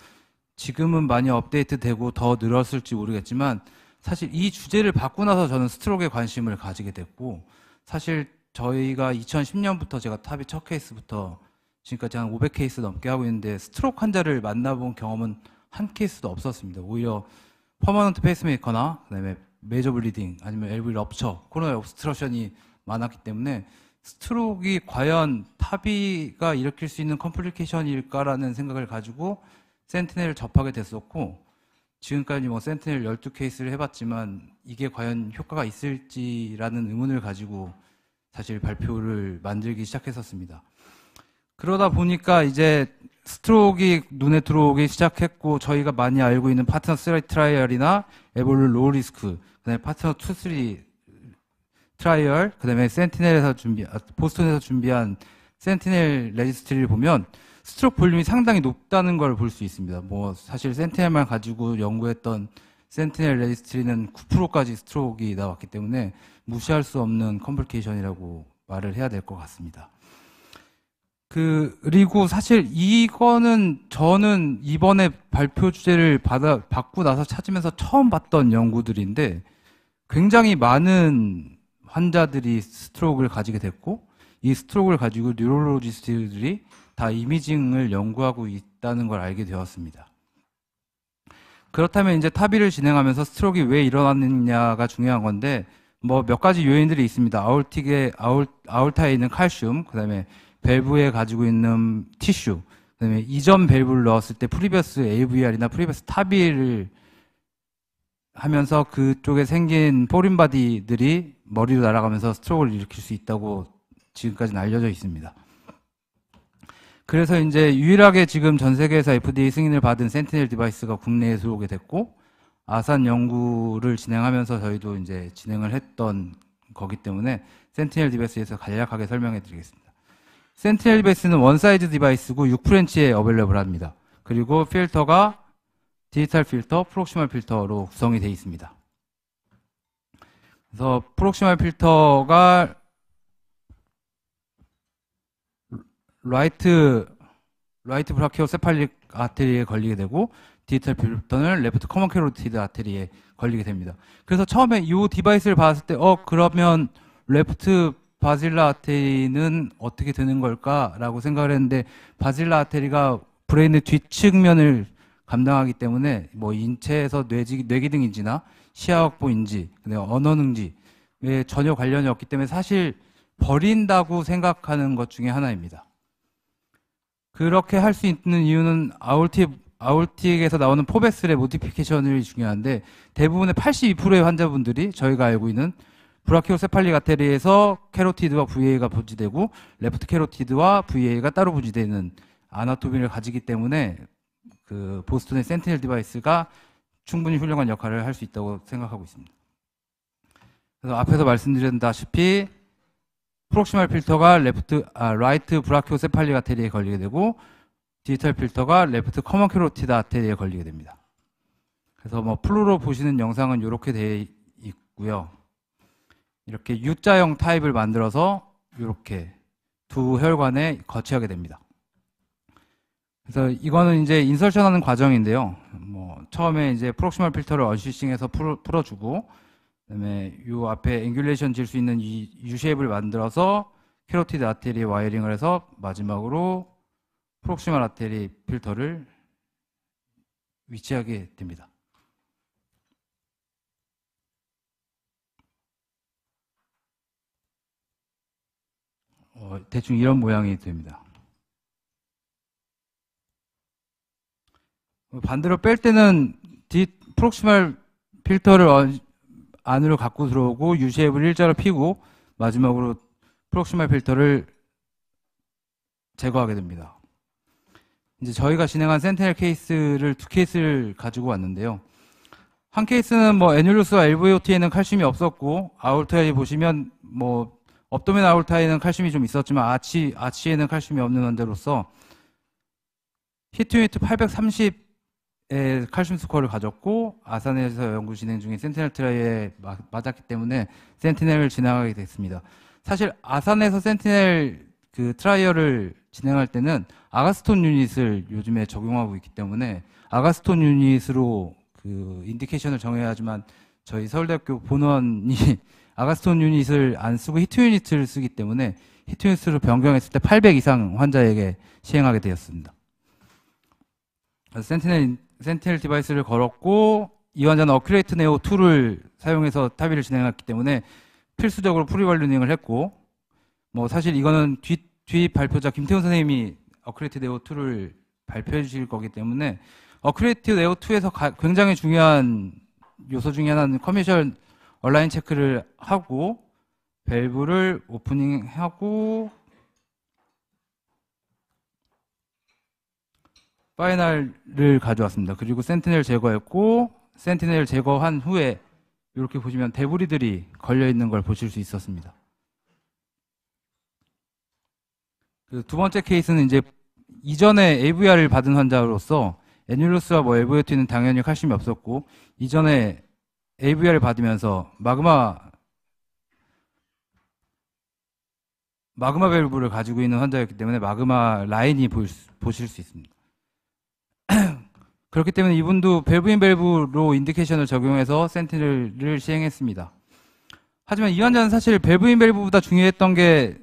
지금은 많이 업데이트되고 더 늘었을지 모르겠지만 사실 이 주제를 받고 나서 저는 스트로크에 관심을 가지게 됐고, 사실 저희가 2010년부터 제가 탑이 첫 케이스부터 지금까지 한 500케이스 넘게 하고 있는데 스트로크 환자를 만나본 경험은 한 케이스도 없었습니다. 오히려 퍼머넌트 페이스메이커나 그다음에 메이저 블리딩 아니면 LV 럽처, 코로나 옵스트러션이 많았기 때문에 스트로크가 과연 탑이가 일으킬 수 있는 컴플리케이션일까라는 생각을 가지고 센티넬을 접하게 됐었고, 지금까지 뭐 센티넬 12케이스를 해봤지만 이게 과연 효과가 있을지라는 의문을 가지고 사실 발표를 만들기 시작했었습니다. 그러다 보니까 이제 스트로크가 눈에 들어오기 시작했고, 저희가 많이 알고 있는 파트너 3 트라이얼이나 에볼루 로우 리스크, 그다음에 파트너 2, 3 트라이얼, 그다음에 보스턴에서 준비한 센티넬 레지스트리를 보면 스트로크 볼륨이 상당히 높다는 걸 볼 수 있습니다. 뭐 사실 센티넬만 가지고 연구했던 센티넬 레지스트리는 9%까지 스트로크가 나왔기 때문에 무시할 수 없는 컴플리케이션이라고 말을 해야 될 것 같습니다. 그리고 사실 이거는 저는 이번에 발표 주제를 받고 나서 찾으면서 처음 봤던 연구들인데, 굉장히 많은 환자들이 스트로크를 가지게 됐고, 이 스트로크를 가지고 뉴럴로지스트들이 다 이미징을 연구하고 있다는 걸 알게 되었습니다. 그렇다면 이제 타비를 진행하면서 스트로크가 왜 일어났느냐가 중요한 건데, 뭐 몇 가지 요인들이 있습니다. 아울타에 있는 칼슘, 그다음에 밸브에 가지고 있는 티슈, 그다음에 이전 밸브를 넣었을 때 프리비어스 AVR이나 프리비어스 타비를 하면서 그쪽에 생긴 포린 바디들이 머리로 날아가면서 스트로크를 일으킬 수 있다고 지금까지는 알려져 있습니다. 그래서 이제 유일하게 지금 전 세계에서 FDA 승인을 받은 센티넬 디바이스가 국내에 들어오게 됐고, 아산 연구를 진행하면서 저희도 이제 진행을 했던 거기 때문에 센티넬 디바이스에서 간략하게 설명해 드리겠습니다. 센티넬 디바이스는 원 사이즈 디바이스고 6프렌치에 어벨레블 합니다. 그리고 필터가 디지털 필터, 프록시멀 필터로 구성이 되어 있습니다. 그래서 프록시멀 필터가 라이트 브라키오세팔릭 아테리에 걸리게 되고, 디지털 필터는 레프트 커먼 캐로티드 아테리에 걸리게 됩니다. 그래서 처음에 이 디바이스를 봤을 때 그러면 레프트 바질라 아테리는 어떻게 되는 걸까라고 생각을 했는데, 바질라 아테리가 브레인의 뒷측면을 감당하기 때문에 뭐 인체에서 뇌기능인지나 시야 확보인지, 언어 능지에 전혀 관련이 없기 때문에 사실 버린다고 생각하는 것 중에 하나입니다. 그렇게 할 수 있는 이유는 아울틱에서 나오는 포베슬의 모디피케이션이 중요한데, 대부분의 82%의 환자분들이 저희가 알고 있는 브라키오세팔릭 아테리에서 캐로티드와 VA가 부지되고 레프트 캐로티드와 VA가 따로 부지되는 아나토미를 가지기 때문에 그 보스턴의 센티넬 디바이스가 충분히 훌륭한 역할을 할 수 있다고 생각하고 있습니다. 그래서 앞에서 말씀드렸다시피 프록시멀 필터가 라이트 브라키오세팔릭 아테리에 걸리게 되고, 디지털 필터가 레프트 커먼 캐로티드 아테리에 걸리게 됩니다. 그래서 뭐 플루로 보시는 영상은 이렇게 되어 있고요. 이렇게 U자형 타입을 만들어서 이렇게 두 혈관에 거치하게 됩니다. 그래서 이거는 이제 인설션하는 과정인데요. 뭐 처음에 이제 프록시멀 필터를 언시싱해서 풀어주고, 그다음에 이 앞에 앵귤레이션 질 수 있는 이 U-쉐입을 만들어서 캐로티드 아테리에 와이어링을 해서 마지막으로 프록시멀 아테리 필터를 위치하게 됩니다. 대충 이런 모양이 됩니다. 반대로 뺄 때는 프록시멀 필터를 안으로 갖고 들어오고 U-쉐입을 일자로 피고 마지막으로 프록시멀 필터를 제거하게 됩니다. 이제 저희가 진행한 센티넬 케이스를 두 케이스를 가지고 왔는데요. 한 케이스는 뭐 애뉴루스와 LVOT에는 칼슘이 없었고, 아울타에 보시면 뭐 업도멘 아올타에는 칼슘이 좀 있었지만 아치에는 칼슘이 없는 환자로서 히트 유니트 830의 칼슘 스코어를 가졌고 아산에서 연구 진행 중인 센티넬 트라이에 맞았기 때문에 센티넬을 진행하게 됐습니다. 사실 아산에서 센티넬 그 트라이얼을 진행할 때는 아가스톤 유닛을 요즘에 적용하고 있기 때문에 아가스톤 유닛으로 그 인디케이션을 정해야 하지만 저희 서울대학교 본원이 아가스톤 유닛을 안 쓰고 히트 유닛을 쓰기 때문에 히트 유닛으로 변경했을 때 800 이상 환자에게 시행하게 되었습니다. 센티넬 디바이스를 걸었고 이 환자는 어큐레이트 네오 2를 사용해서 타비를 진행했기 때문에 필수적으로 프리발루닝을 했고 뭐 사실 이거는 뒤 발표자 김태훈 선생님이 어큐레이트 네오 2를 발표해 주실 거기 때문에 어큐레이트 네오 2에서 굉장히 중요한 요소 중에 하나는 커미셜 얼라인 체크를 하고 밸브를 오프닝하고 파이널을 가져왔습니다. 그리고 센티넬 제거했고 센티넬 제거한 후에 이렇게 보시면 데브리들이 걸려있는 걸 보실 수 있었습니다. 그 두 번째 케이스는 이제 이전에 AVR을 받은 환자로서 애뉴루스와 뭐 LVOT는 당연히 칼슘이 없었고 이전에 AVR을 받으면서 마그마 밸브를 가지고 있는 환자였기 때문에 마그마 라인이 보실 수 있습니다. 그렇기 때문에 이분도 밸브인 밸브로 인디케이션을 적용해서 센티넬을 시행했습니다. 하지만 이 환자는 사실 밸브인 밸브보다 중요했던 게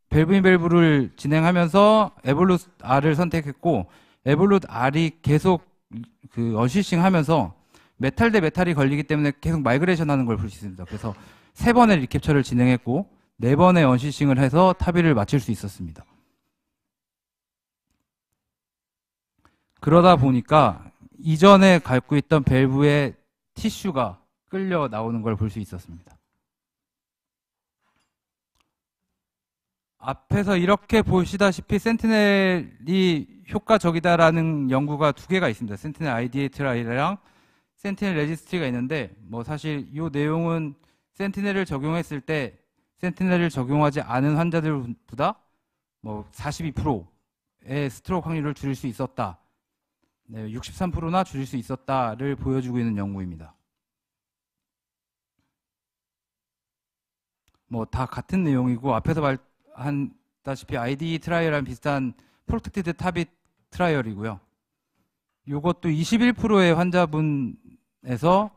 밸브인 밸브를 진행하면서 에볼루트 R을 선택했고 에볼루트 R이 계속 그 어시싱 하면서 메탈 대 메탈이 걸리기 때문에 계속 마이그레이션 하는 걸 볼 수 있습니다. 그래서 3번의 리캡처를 진행했고 4번의 언시싱을 해서 타비를 마칠 수 있었습니다. 그러다 보니까 이전에 갖고 있던 밸브의 티슈가 끌려 나오는 걸 볼 수 있었습니다. 앞에서 이렇게 보시다시피 센티넬이 효과적이다라는 연구가 2개가 있습니다. 센티넬 IDA 트라이랑 센티넬 레지스트리가 있는데 뭐 사실 이 내용은 센티넬을 적용했을 때 센티넬을 적용하지 않은 환자들보다 뭐 42%의 스트로크 확률을 줄일 수 있었다. 네, 63%나 줄일 수 있었다를 보여주고 있는 연구입니다. 뭐 다 같은 내용이고 앞에서 말한다시피 IDE 트라이얼이랑 비슷한 프로텍티드 타비 트라이얼이고요. 이것도 21%의 환자분에서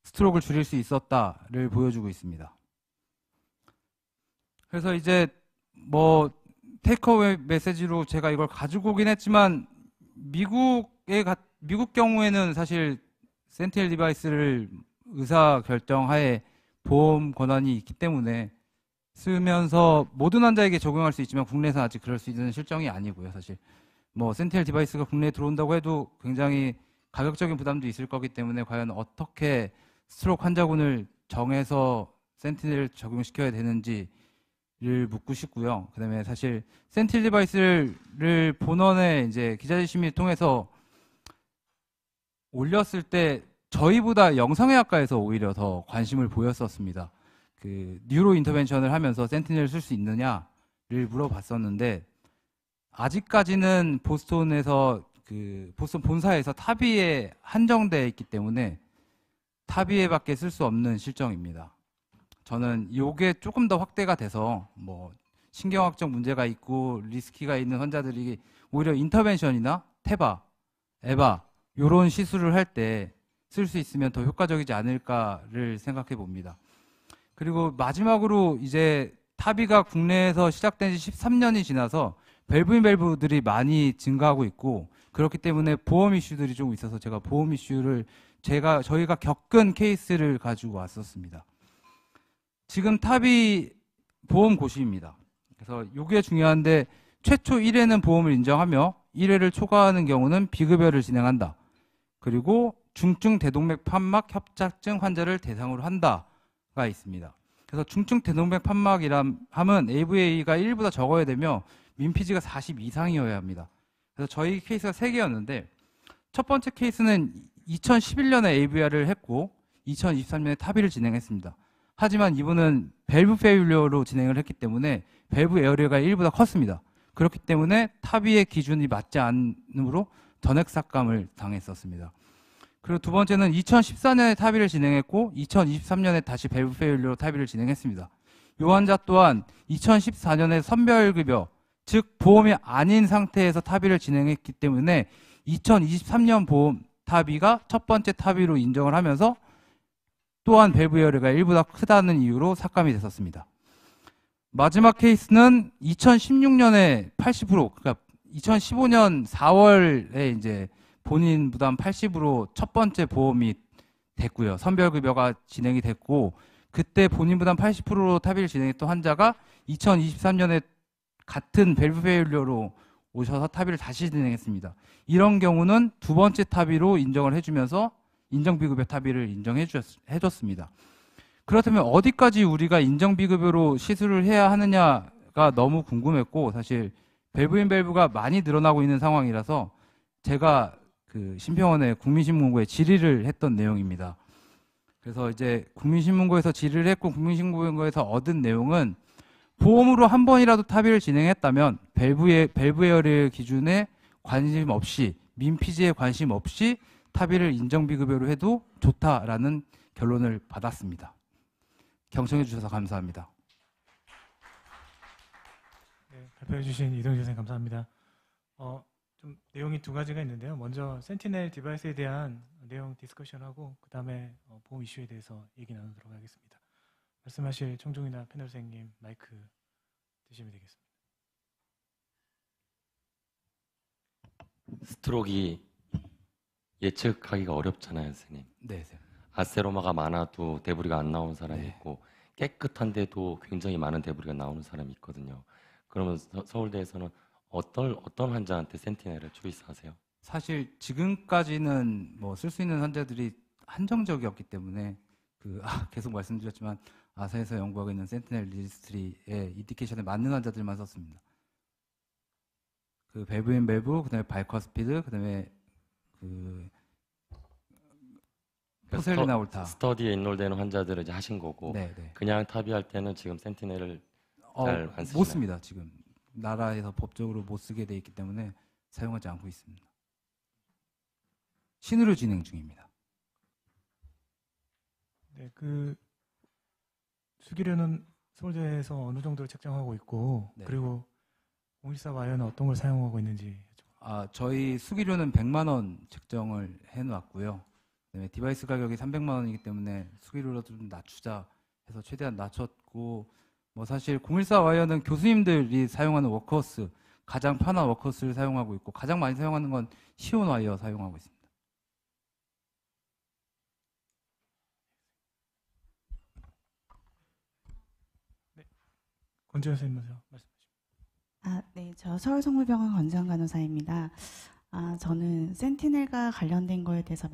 스트로크를 줄일 수 있었다를 보여주고 있습니다. 그래서 이제 뭐 테이크어웨이 메시지로 제가 이걸 가지고 오긴 했지만 미국 경우에는 사실 센티넬 디바이스를 의사 결정하에 보험 권한이 있기 때문에 쓰면서 모든 환자에게 적용할 수 있지만 국내에서 아직 그럴 수 있는 실정이 아니고요. 사실 뭐 센티넬 디바이스가 국내에 들어온다고 해도 굉장히 가격적인 부담도 있을 거기 때문에 과연 어떻게 스트로크 환자군을 정해서 센티넬을 적용시켜야 되는지를 묻고 싶고요. 그다음에 사실 센티넬 디바이스를 본원에 이제 기자회심을 통해서 올렸을 때 저희보다 영상의학과에서 오히려 더 관심을 보였었습니다. 그 뉴로 인터벤션을 하면서 센티넬을 쓸 수 있느냐를 물어봤었는데 아직까지는 보스턴에서 그 보스턴 본사에서 타비에 한정되어 있기 때문에 타비에밖에 쓸 수 없는 실정입니다. 저는 이게 조금 더 확대가 돼서 뭐 신경학적 문제가 있고 리스키가 있는 환자들이 오히려 인터벤션이나 테바, 에바 이런 시술을 할 때 쓸 수 있으면 더 효과적이지 않을까를 생각해 봅니다. 그리고 마지막으로 이제 타비가 국내에서 시작된 지 13년이 지나서 밸브인 밸브들이 많이 증가하고 있고 그렇기 때문에 보험 이슈들이 좀 있어서 제가 보험 이슈를 저희가 겪은 케이스를 가지고 왔었습니다. 지금 타비 보험 고시입니다. 그래서 이게 중요한데 최초 1회는 보험을 인정하며 1회를 초과하는 경우는 비급여를 진행한다. 그리고 중증 대동맥 판막 협착증 환자를 대상으로 한다가 있습니다. 그래서 중증 대동맥 판막이란 함은 AVA가 1보다 적어야 되며 민피지가 40 이상이어야 합니다. 그래서 저희 케이스가 3개였는데 첫 번째 케이스는 2011년에 AVR을 했고 2023년에 타비를 진행했습니다. 하지만 이분은 밸브 페일리어로 진행을 했기 때문에 밸브 에어리어가 1보다 컸습니다. 그렇기 때문에 타비의 기준이 맞지 않으므로 전액 삭감을 당했었습니다. 그리고 두 번째는 2014년에 타비를 진행했고 2023년에 다시 밸브 페일리어로 타비를 진행했습니다. 이 환자 또한 2014년에 선별급여, 즉 보험이 아닌 상태에서 타비를 진행했기 때문에 2023년 보험 타비가 첫 번째 타비로 인정을 하면서 또한 밸브 에어리어가 1보다 크다는 이유로 삭감이 됐었습니다. 마지막 케이스는 2016년에 80%, 그러니까 2015년 4월에 이제 본인 부담 80으로 첫 번째 보험이 됐고요. 선별급여가 진행이 됐고, 그때 본인 부담 80%로 타비를 진행했던 환자가 2023년에 같은 밸브 페일리어로 오셔서 타비를 다시 진행했습니다. 이런 경우는 두 번째 타비로 인정을 해주면서 인정비급여 타비를 인정해줬습니다. 그렇다면 어디까지 우리가 인정비급여로 시술을 해야 하느냐가 너무 궁금했고, 사실 밸브인 밸브가 많이 늘어나고 있는 상황이라서 제가 그 심평원의 국민신문고에 질의를 했던 내용입니다. 그래서 이제 국민신문고에서 질의를 했고, 국민신문고에서 얻은 내용은 보험으로 한 번이라도 타비를 진행했다면 밸브 에어리어 기준에 관심 없이, 민피지에 관심 없이 타비를 인정비급여로 해도 좋다라는 결론을 받았습니다. 경청해 주셔서 감사합니다. 네, 발표해 주신 이동준 선생님 감사합니다. 좀 내용이 두 가지가 있는데요. 먼저 센티넬 디바이스에 대한 내용 디스커션하고 그 다음에 보험 이슈에 대해서 얘기 나누도록 하겠습니다. 말씀하실 청중이나 패널 선생님 마이크 드시면 되겠습니다. 스트로크가 예측하기가 어렵잖아요, 선생님. 네. 아세로마가 많아도 데브리가 안 나오는 사람이 네. 있고 깨끗한데도 굉장히 많은 데브리가 나오는 사람이 있거든요. 그러면 서울대에서는 어떤 환자한테 센티넬을 초이스하세요? 사실 지금까지는 뭐 쓸 수 있는 환자들이 한정적이었기 때문에 계속 말씀드렸지만 아사에서 연구하고 있는 센티넬 리지스트리의 인디케이션에 맞는 환자들만 썼습니다. 그 밸브인 밸브, 그다음에 바이커스피드, 그다음에 포셀리나 올타. 스터디에 인롤되는 환자들을 이제 하신 거고, 네. 그냥 타비할 때는 지금 센티넬을 잘 안 쓰시나요? 못 씁니다. 지금 나라에서 법적으로 못 쓰게 돼 있기 때문에 사용하지 않고 있습니다. 신의료 진행 중입니다. 네, 그 수기료는 서울대에서 어느 정도를 책정하고 있고, 네. 그리고 014 와이어는 어떤 걸 사용하고 있는지 여쭤볼게요. 저희 수기료는 100만 원 책정을 해놨고요. 그다음에 디바이스 가격이 300만 원이기 때문에 수기료를 좀 낮추자 해서 최대한 낮췄고, 뭐 사실 014 와이어는 교수님들이 사용하는 워크호스, 가장 편한 워크호스를 사용하고 있고, 가장 많이 사용하는 건 시온 와이어 사용하고 있습니다. 권지현 선생님 먼저 말씀하시죠. 네, 저 서울성모병원 권지현 간호사입니다. 저는 센티넬과 관련된 거에 대해서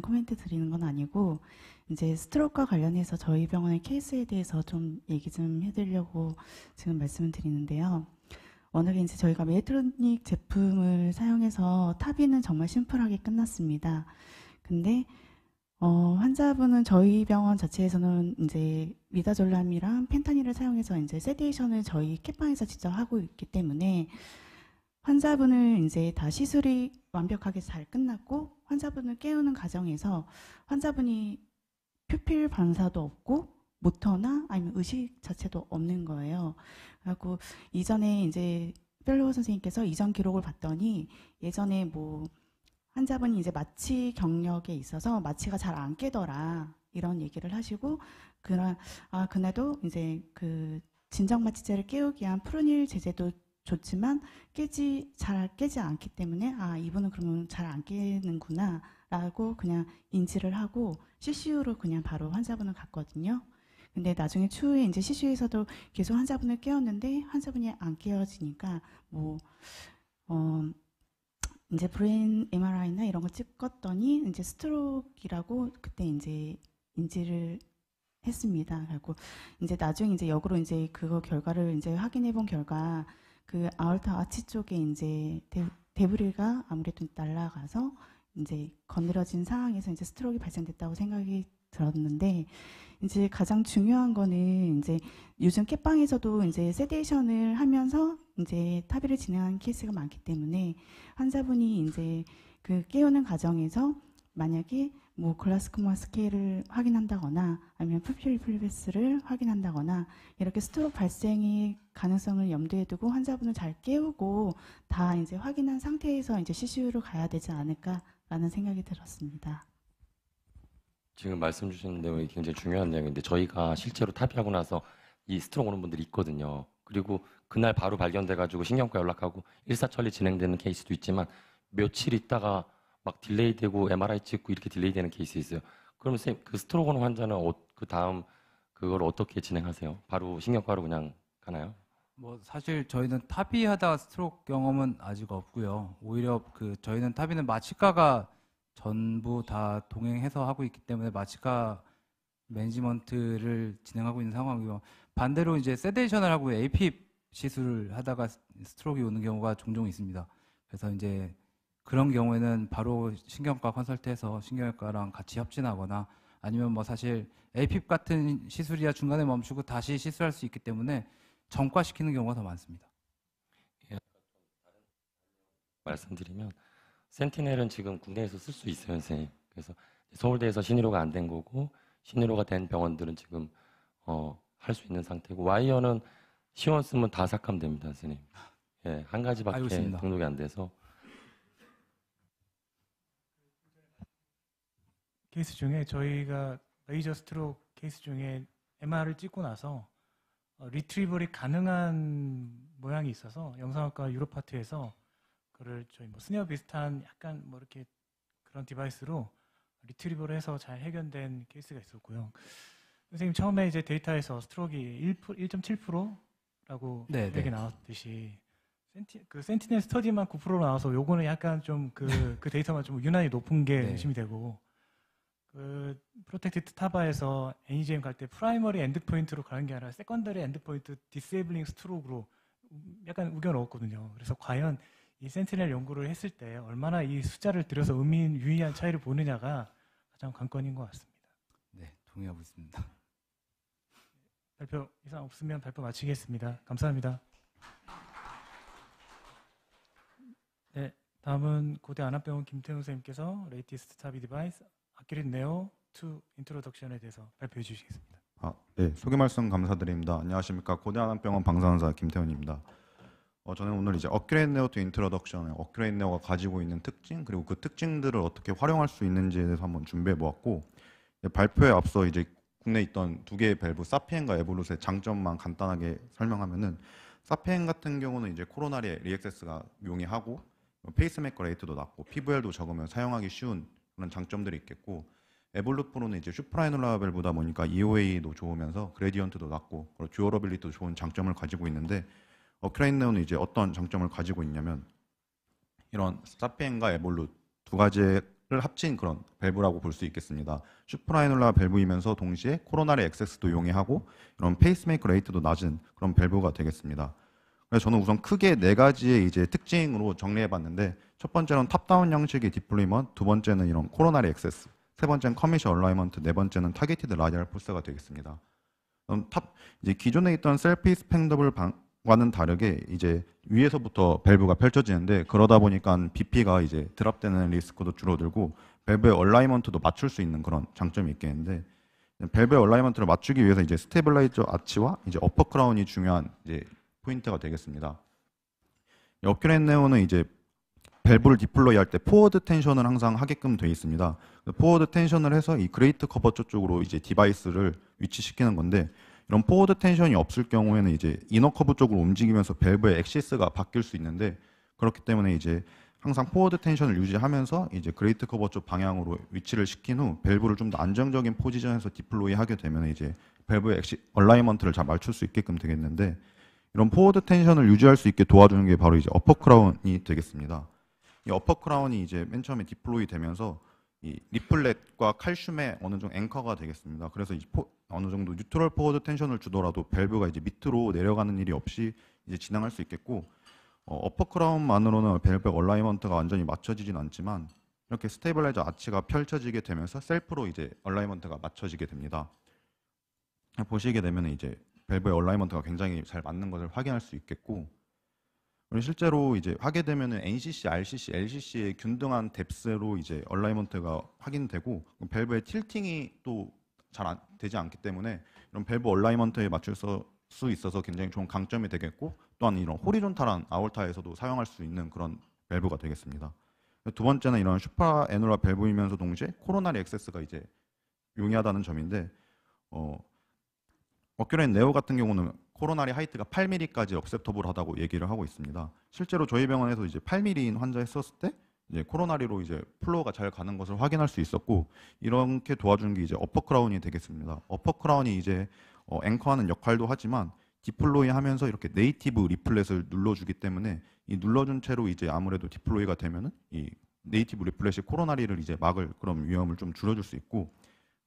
코멘트 드리는 건 아니고, 이제 스트로크와 관련해서 저희 병원의 케이스에 대해서 좀 얘기 좀 해드리려고 지금 말씀을 드리는데요. 워낙에 이제 저희가 메디트로닉 제품을 사용해서 타비는 정말 심플하게 끝났습니다. 근데 환자분은 저희 병원 자체에서는 이제 미다졸람이랑 펜타닐을 사용해서 이제 세디에이션을 저희 캣방에서 직접 하고 있기 때문에 환자분을 이제 다 시술이 완벽하게 잘 끝났고, 환자분을 깨우는 과정에서 환자분이 퓨필 반사도 없고 모터나 아니면 의식 자체도 없는 거예요. 그래갖고 이전에 이제 펠로우 선생님께서 이전 기록을 봤더니 예전에 뭐 환자분이 이제 마취 경력에 있어서 마취가 잘 안 깨더라 이런 얘기를 하시고, 그날도 이제 그 진정 마취제를 깨우기 위한 프로닐 제제도 좋지만 잘 깨지 않기 때문에 이분은 그러면 잘 안 깨는구나 라고 그냥 인지를 하고 CCU로 그냥 바로 환자분을 갔거든요. 근데 나중에 추후에 이제 CCU에서도 계속 환자분을 깨웠는데 환자분이 안 깨어지니까 이제 브레인 MRI나 이런 거 찍었더니 이제 스트로크라고 그때 이제 인지를 했습니다. 그리고 이제 나중에 이제 역으로 이제 그거 결과를 이제 확인해 본 결과 그 아orta 아치 쪽에 이제 데브리가 아무래도 날아가서 이제 건드려진 상황에서 이제 스트로크가 발생됐다고 생각이 들었는데 이제 가장 중요한 거는 이제 요즘 캣방에서도 이제 세데이션을 하면서 이제 타비를 진행하는 케이스가 많기 때문에 환자분이 이제 그 깨우는 과정에서 만약에 뭐 글라스코마 스케일을 확인한다거나 아니면 푸필 플리베스를 확인한다거나 이렇게 스트로크 발생의 가능성을 염두에 두고 환자분을 잘 깨우고 다 이제 확인한 상태에서 이제 CCU로 가야 되지 않을까라는 생각이 들었습니다. 지금 말씀 주신 내용이 굉장히 중요한 내용인데 저희가 실제로 탑의하고 나서 이 스트로크 오는 분들이 있거든요. 그리고 그날 바로 발견돼가지고 신경과 연락하고 일사천리 진행되는 케이스도 있지만 며칠 있다가 막 딜레이되고 MRI 찍고 이렇게 딜레이되는 케이스 있어요. 그럼 선생님 그 스트로크 오는 환자는 그 다음 그걸 어떻게 진행하세요? 바로 신경과로 그냥 가나요? 뭐 사실 저희는 탑의하다 스트로크 경험은 아직 없고요. 오히려 그 저희는 탑의는 마취과가 전부 다 동행해서 하고 있기 때문에 마취과 매니지먼트를 진행하고 있는 상황이고요. 반대로 이제 세데이션을 하고 APIP 시술을 하다가 스트로크가 오는 경우가 종종 있습니다. 그래서 이제 그런 경우에는 바로 신경과 컨설트해서 신경외과랑 같이 협진하거나 아니면 뭐 사실 APIP 같은 시술이야 중간에 멈추고 다시 시술할 수 있기 때문에 전과시키는 경우가 더 많습니다. 말씀드리면 센티넬은 지금 국내에서 쓸 수 있어요, 선생님. 그래서 서울대에서 신의로가 안 된 거고 신의로가 된 병원들은 지금 할 수 있는 상태고 와이어는 시원 쓰면 다 삭감됩니다, 선생님. 예, 한 가지밖에 알고 있습니다. 등록이 안 돼서. 케이스 중에 저희가 메이저 스트로크 케이스 중에 MR을 찍고 나서 리트리버리 가능한 모양이 있어서 영상학과 유럽 파트에서 그를 저희 뭐 스네어 비슷한 약간 뭐 이렇게 그런 디바이스로 리트리버를 해서 잘 해결된 케이스가 있었고요. 선생님 처음에 이제 데이터에서 스트로크가 1.7%라고 네, 얘기 나왔듯이 그 센티넬 스터디만 9% 나와서 요거는 약간 좀 그 데이터만 좀 유난히 높은 게 네. 의심이 되고 그 프로텍티드 타바에서 NEJM 갈 때 프라이머리 엔드포인트로 가는 게 아니라 세컨더리 엔드포인트 디세이블링 스트로크로 약간 우겨 넣었거든요. 그래서 과연 이 센티넬 연구를 했을 때 얼마나 이 숫자를 들여서 유의한 차이를 보느냐가 가장 관건인 것 같습니다. 네, 동의하고 있습니다. 발표 이상 없으면 발표 마치겠습니다. 감사합니다. 네, 다음은 고대 안암병원 김태훈 선생님께서 레이티스트 타비 디바이스 아큐릿 네오 2 인트로덕션에 대해서 발표해 주시겠습니다. 네, 소개 말씀 감사드립니다. 안녕하십니까. 고대 안암병원 방사선사 김태훈입니다. 저는 오늘 이제 어큐레이트 네오 투 인트로덕션, 어큐레이트 네오가 가지고 있는 특징 그리고 그 특징들을 어떻게 활용할 수 있는지에 대해서 한번 준비해 보았고 발표에 앞서 이제 국내에 있던 두 개의 밸브 사피엔과 에볼루스의 장점만 간단하게 설명하면은 사피엔 같은 경우는 이제 코로나리 리액세스가 용이하고 페이스메이커 레이트도 낮고 PVR도 적으면 사용하기 쉬운 그런 장점들이 있겠고 에볼루 프로는 이제 슈프라이놀라 밸브다 보니까 EOA도 좋으면서 그레디언트도 낮고 듀어러빌리티도 좋은 장점을 가지고 있는데 어큐레이트 네오는 이제 어떤 장점을 가지고 있냐면 이런 사피엔과 에볼루 두 가지를 합친 그런 밸브라고 볼 수 있겠습니다. 슈프라이놀라 밸브이면서 동시에 코로나리 액세스도 용이하고 이런 페이스메이커 레이트도 낮은 그런 밸브가 되겠습니다. 그래서 저는 우선 크게 네 가지의 이제 특징으로 정리해봤는데 첫 번째는 탑다운 형식의 디플로이먼트, 두 번째는 이런 코로나리 액세스, 세 번째는 커미션 얼라이먼트, 네 번째는 타겟티드 라디얼 포스가 되겠습니다. 이제 기존에 있던 셀피 스팽더블 과는 다르게 이제 위에서부터 밸브가 펼쳐지는데 그러다 보니까 BP가 이제 드랍되는 리스크도 줄어들고 밸브의 얼라이먼트도 맞출 수 있는 그런 장점이 있겠는데 밸브의 얼라이먼트를 맞추기 위해서 이제 스테빌라이저 아치와 이제 어퍼 크라운이 중요한 이제 포인트가 되겠습니다. 어큐레이트 네오는 이제 밸브를 디플로이 할 때 포워드 텐션을 항상 하게끔 되어 있습니다. 포워드 텐션을 해서 이 그레이트 커버처 쪽으로 이제 디바이스를 위치시키는 건데 이런 포워드 텐션이 없을 경우에는 이제 이너 커브 쪽으로 움직이면서 밸브의 엑시스가 바뀔 수 있는데 그렇기 때문에 이제 항상 포워드 텐션을 유지하면서 이제 그레이트 커버 쪽 방향으로 위치를 시킨 후 밸브를 좀 더 안정적인 포지션에서 디플로이 하게 되면 이제 밸브의 얼라이먼트를 잘 맞출 수 있게끔 되겠는데 이런 포워드 텐션을 유지할 수 있게 도와주는 게 바로 이제 어퍼 크라운이 되겠습니다. 이 어퍼 크라운이 이제 맨 처음에 디플로이 되면서 이 리플렛과 칼슘의 어느 정도 앵커가 되겠습니다. 그래서 어느 정도 뉴트럴 포워드 텐션을 주더라도 밸브가 이제 밑으로 내려가는 일이 없이 이제 진행할 수 있겠고 어퍼 크라운만으로는 밸브 얼라이먼트가 완전히 맞춰지진 않지만 이렇게 스테이블라이저 아치가 펼쳐지게 되면서 셀프로 이제 얼라이먼트가 맞춰지게 됩니다. 보시게 되면 이제 밸브의 얼라이먼트가 굉장히 잘 맞는 것을 확인할 수 있겠고, 그리고 실제로 이제 하게 되면은 NCC, RCC, LCC의 균등한 뎁스로 이제 얼라이먼트가 확인되고, 밸브의 틸팅이 또 잘 되지 않기 때문에 이런 밸브 얼라이먼트에 맞출 수 있어서 굉장히 좋은 강점이 되겠고, 또한 이런 호리존탈한 아올타에서도 사용할 수 있는 그런 밸브가 되겠습니다. 두 번째는 이런 슈퍼 애놀라 밸브이면서 동시에 코로나리 액세스가 이제 용이하다는 점인데, 어큐레인 네오 같은 경우는 코로나리 하이트가 8mm까지 억셉터블하다고 얘기를 하고 있습니다. 실제로 저희 병원에서 이제 8mm인 환자 했었을 때 이제 코로나리로 이제 플로어가 잘 가는 것을 확인할 수 있었고, 이렇게 도와주는 게 이제 어퍼 크라운이 되겠습니다. 어퍼 크라운이 이제 앵커하는 역할도 하지만 디플로이 하면서 이렇게 네이티브 리플렛을 눌러주기 때문에 이 눌러준 채로 이제 아무래도 디플로이가 되면은 이 네이티브 리플렛이 코로나리를 이제 막을 그런 위험을 좀 줄여줄 수 있고,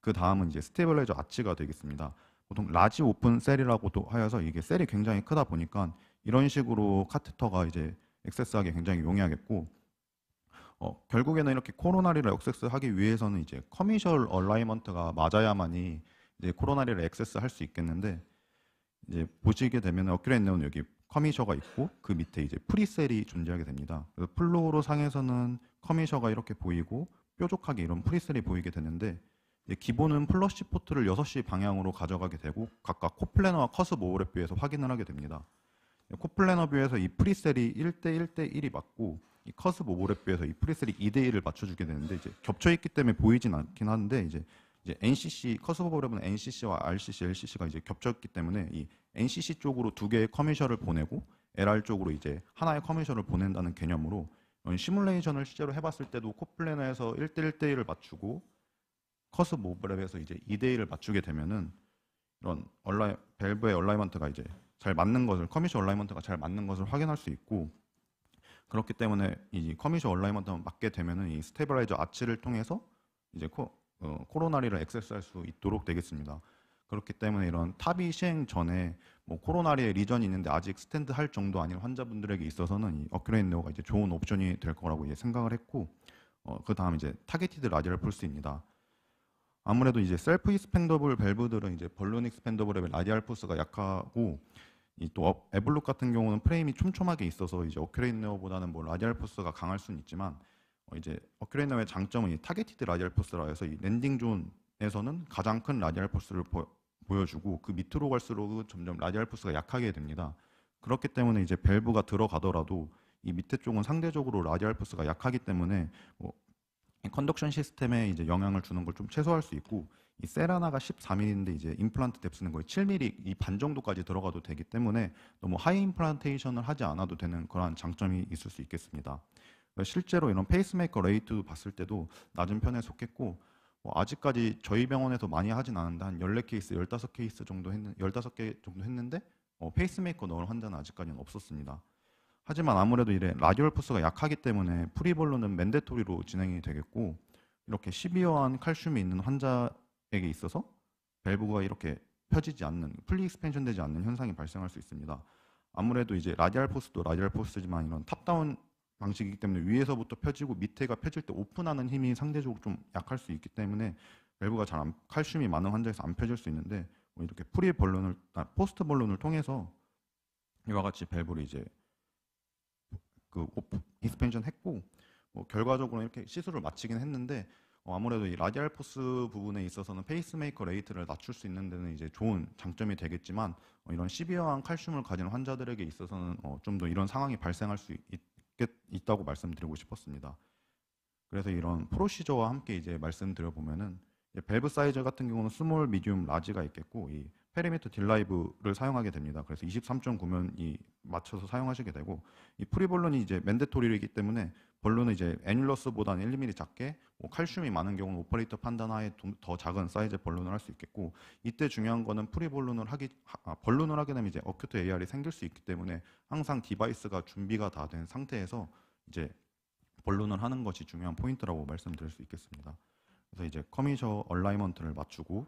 그 다음은 이제 스테이블라이저 아치가 되겠습니다. 보통 라지 오픈 셀이라고도 하여서 이게 셀이 굉장히 크다 보니까 이런 식으로 카테터가 이제 액세스하기 굉장히 용이하겠고, 결국에는 이렇게 코로나리를 액세스하기 위해서는 이제 커미셜 얼라이먼트가 맞아야만이 이제 코로나리를 액세스할 수 있겠는데, 이제 보시게 되면 어큐레인 네오는 여기 커미셔가 있고 그 밑에 이제 프리셀이 존재하게 됩니다. 그래서 플로우로 상에서는 커미셔가 이렇게 보이고 뾰족하게 이런 프리셀이 보이게 되는데, 기본은 플러시 포트를 6시 방향으로 가져가게 되고 각각 코플래너와 커스 오버랩 뷰에서 확인을 하게 됩니다. 코플래너 뷰에서 이 프리셀이 1대1대1이 맞고 이 커스 오버랩 뷰에서 이 프리셀이 2대1을 맞춰주게 되는데, 이제 겹쳐 있기 때문에 보이진 않긴 한데, 이제 NCC 커스 오버랩은 NCC와 RCC, LCC가 이제 겹쳤기 때문에 이 NCC 쪽으로 두 개의 커미셔를 보내고 LR 쪽으로 이제 하나의 커미셔를 보낸다는 개념으로 시뮬레이션을 실제로 해봤을 때도 코플래너에서 1대1대1을 맞추고 커스 오버랩에서 이제 2대1을 맞추게 되면은 이런 밸브의 얼라이먼트가 이제 잘 맞는 것을, 커미셔 얼라이먼트가 잘 맞는 것을 확인할 수 있고, 그렇기 때문에 이 커미셔 얼라이먼트만 맞게 되면은 이 스테이블라이저 아치를 통해서 이제 코로나리를 액세스할 수 있도록 되겠습니다. 그렇기 때문에 이런 탑이 시행 전에 뭐 코로나리에 리전이 있는데 아직 스탠드 할 정도 아닌 환자분들에게 있어서는 이 어큐레인 네오가 이제 좋은 옵션이 될 거라고 이제 생각을 했고, 그 다음 이제 타겟티드 라디얼 폴스입니다. 아무래도 이제 셀프 익스펜더블 밸브들은 이제 벌룬 익스펜더블의 라디알 포스가 약하고, 이 또 에블룩 같은 경우는 프레임이 촘촘하게 있어서 이제 어큐레인 네오보다는 뭐 라디알 포스가 강할 수는 있지만, 이제 어큐레인 네오의 장점은 이 타겟티드 라디알 포스라 해서 이 랜딩 존에서는 가장 큰 라디알 포스를 보여주고 그 밑으로 갈수록 점점 라디알 포스가 약하게 됩니다. 그렇기 때문에 이제 밸브가 들어가더라도 이 밑에 쪽은 상대적으로 라디알 포스가 약하기 때문에 컨덕션 시스템에 이제 영향을 주는 걸 좀 최소화할 수 있고, 이 셀 하나가 14mm인데 이제 임플란트 뎁스는 거의 7mm 이 반 정도까지 들어가도 되기 때문에 너무 하이 임플란테이션을 하지 않아도 되는 그러한 장점이 있을 수 있겠습니다. 실제로 이런 페이스메이커 레이트 봤을 때도 낮은 편에 속했고, 아직까지 저희 병원에서 많이 하진 않은데 한 14케이스, 15케이스 정도 15개 정도 했는데 페이스메이커 넣을 환자는 아직까지는 없었습니다. 하지만 아무래도 이래 라디얼 포스가 약하기 때문에 프리볼로는 맨데토리로 진행이 되겠고, 이렇게 시비어한 칼슘이 있는 환자에게 있어서 밸브가 이렇게 펴지지 않는, 풀리 익스펜션 되지 않는 현상이 발생할 수 있습니다. 아무래도 이제 라디알 포스도 라디알 포스지만 이런 탑다운 방식이기 때문에 위에서부터 펴지고 밑에가 펴질 때 오픈하는 힘이 상대적으로 좀 약할 수 있기 때문에 밸브가 칼슘이 많은 환자에서 안 펴질 수 있는데, 이렇게 포스트 볼론을 통해서 이와 같이 밸브를 이제 익스펜션 했고, 결과적으로 이렇게 시술을 마치긴 했는데, 아무래도 이 라디알 포스 부분에 있어서는 페이스메이커 레이트를 낮출 수 있는 데는 이제 좋은 장점이 되겠지만, 이런 시비어한 칼슘을 가진 환자들에게 있어서는 좀 더 이런 상황이 발생할 수 있다고 말씀드리고 싶었습니다. 그래서 이런 프로시저와 함께 이제 말씀드려 보면은 밸브 사이즈 같은 경우는 스몰, 미디움, 라지가 있겠고, 이 페리미터 딜라이브를 사용하게 됩니다. 그래서 23.9면 이 맞춰서 사용하시게 되고, 이 프리볼론이 이제 맨데토리이기 때문에 볼론은 이제 애뉼러스보다는 1mm 작게, 칼슘이 많은 경우는 오퍼레이터 판단하에 더 작은 사이즈 볼론을 할 수 있겠고, 이때 중요한 거는 볼론을 하게 되면 이제 어큐트 AR이 생길 수 있기 때문에 항상 디바이스가 준비가 다 된 상태에서 이제 볼론을 하는 것이 중요한 포인트라고 말씀드릴 수 있겠습니다. 그래서 이제 커미셔 얼라이먼트를 맞추고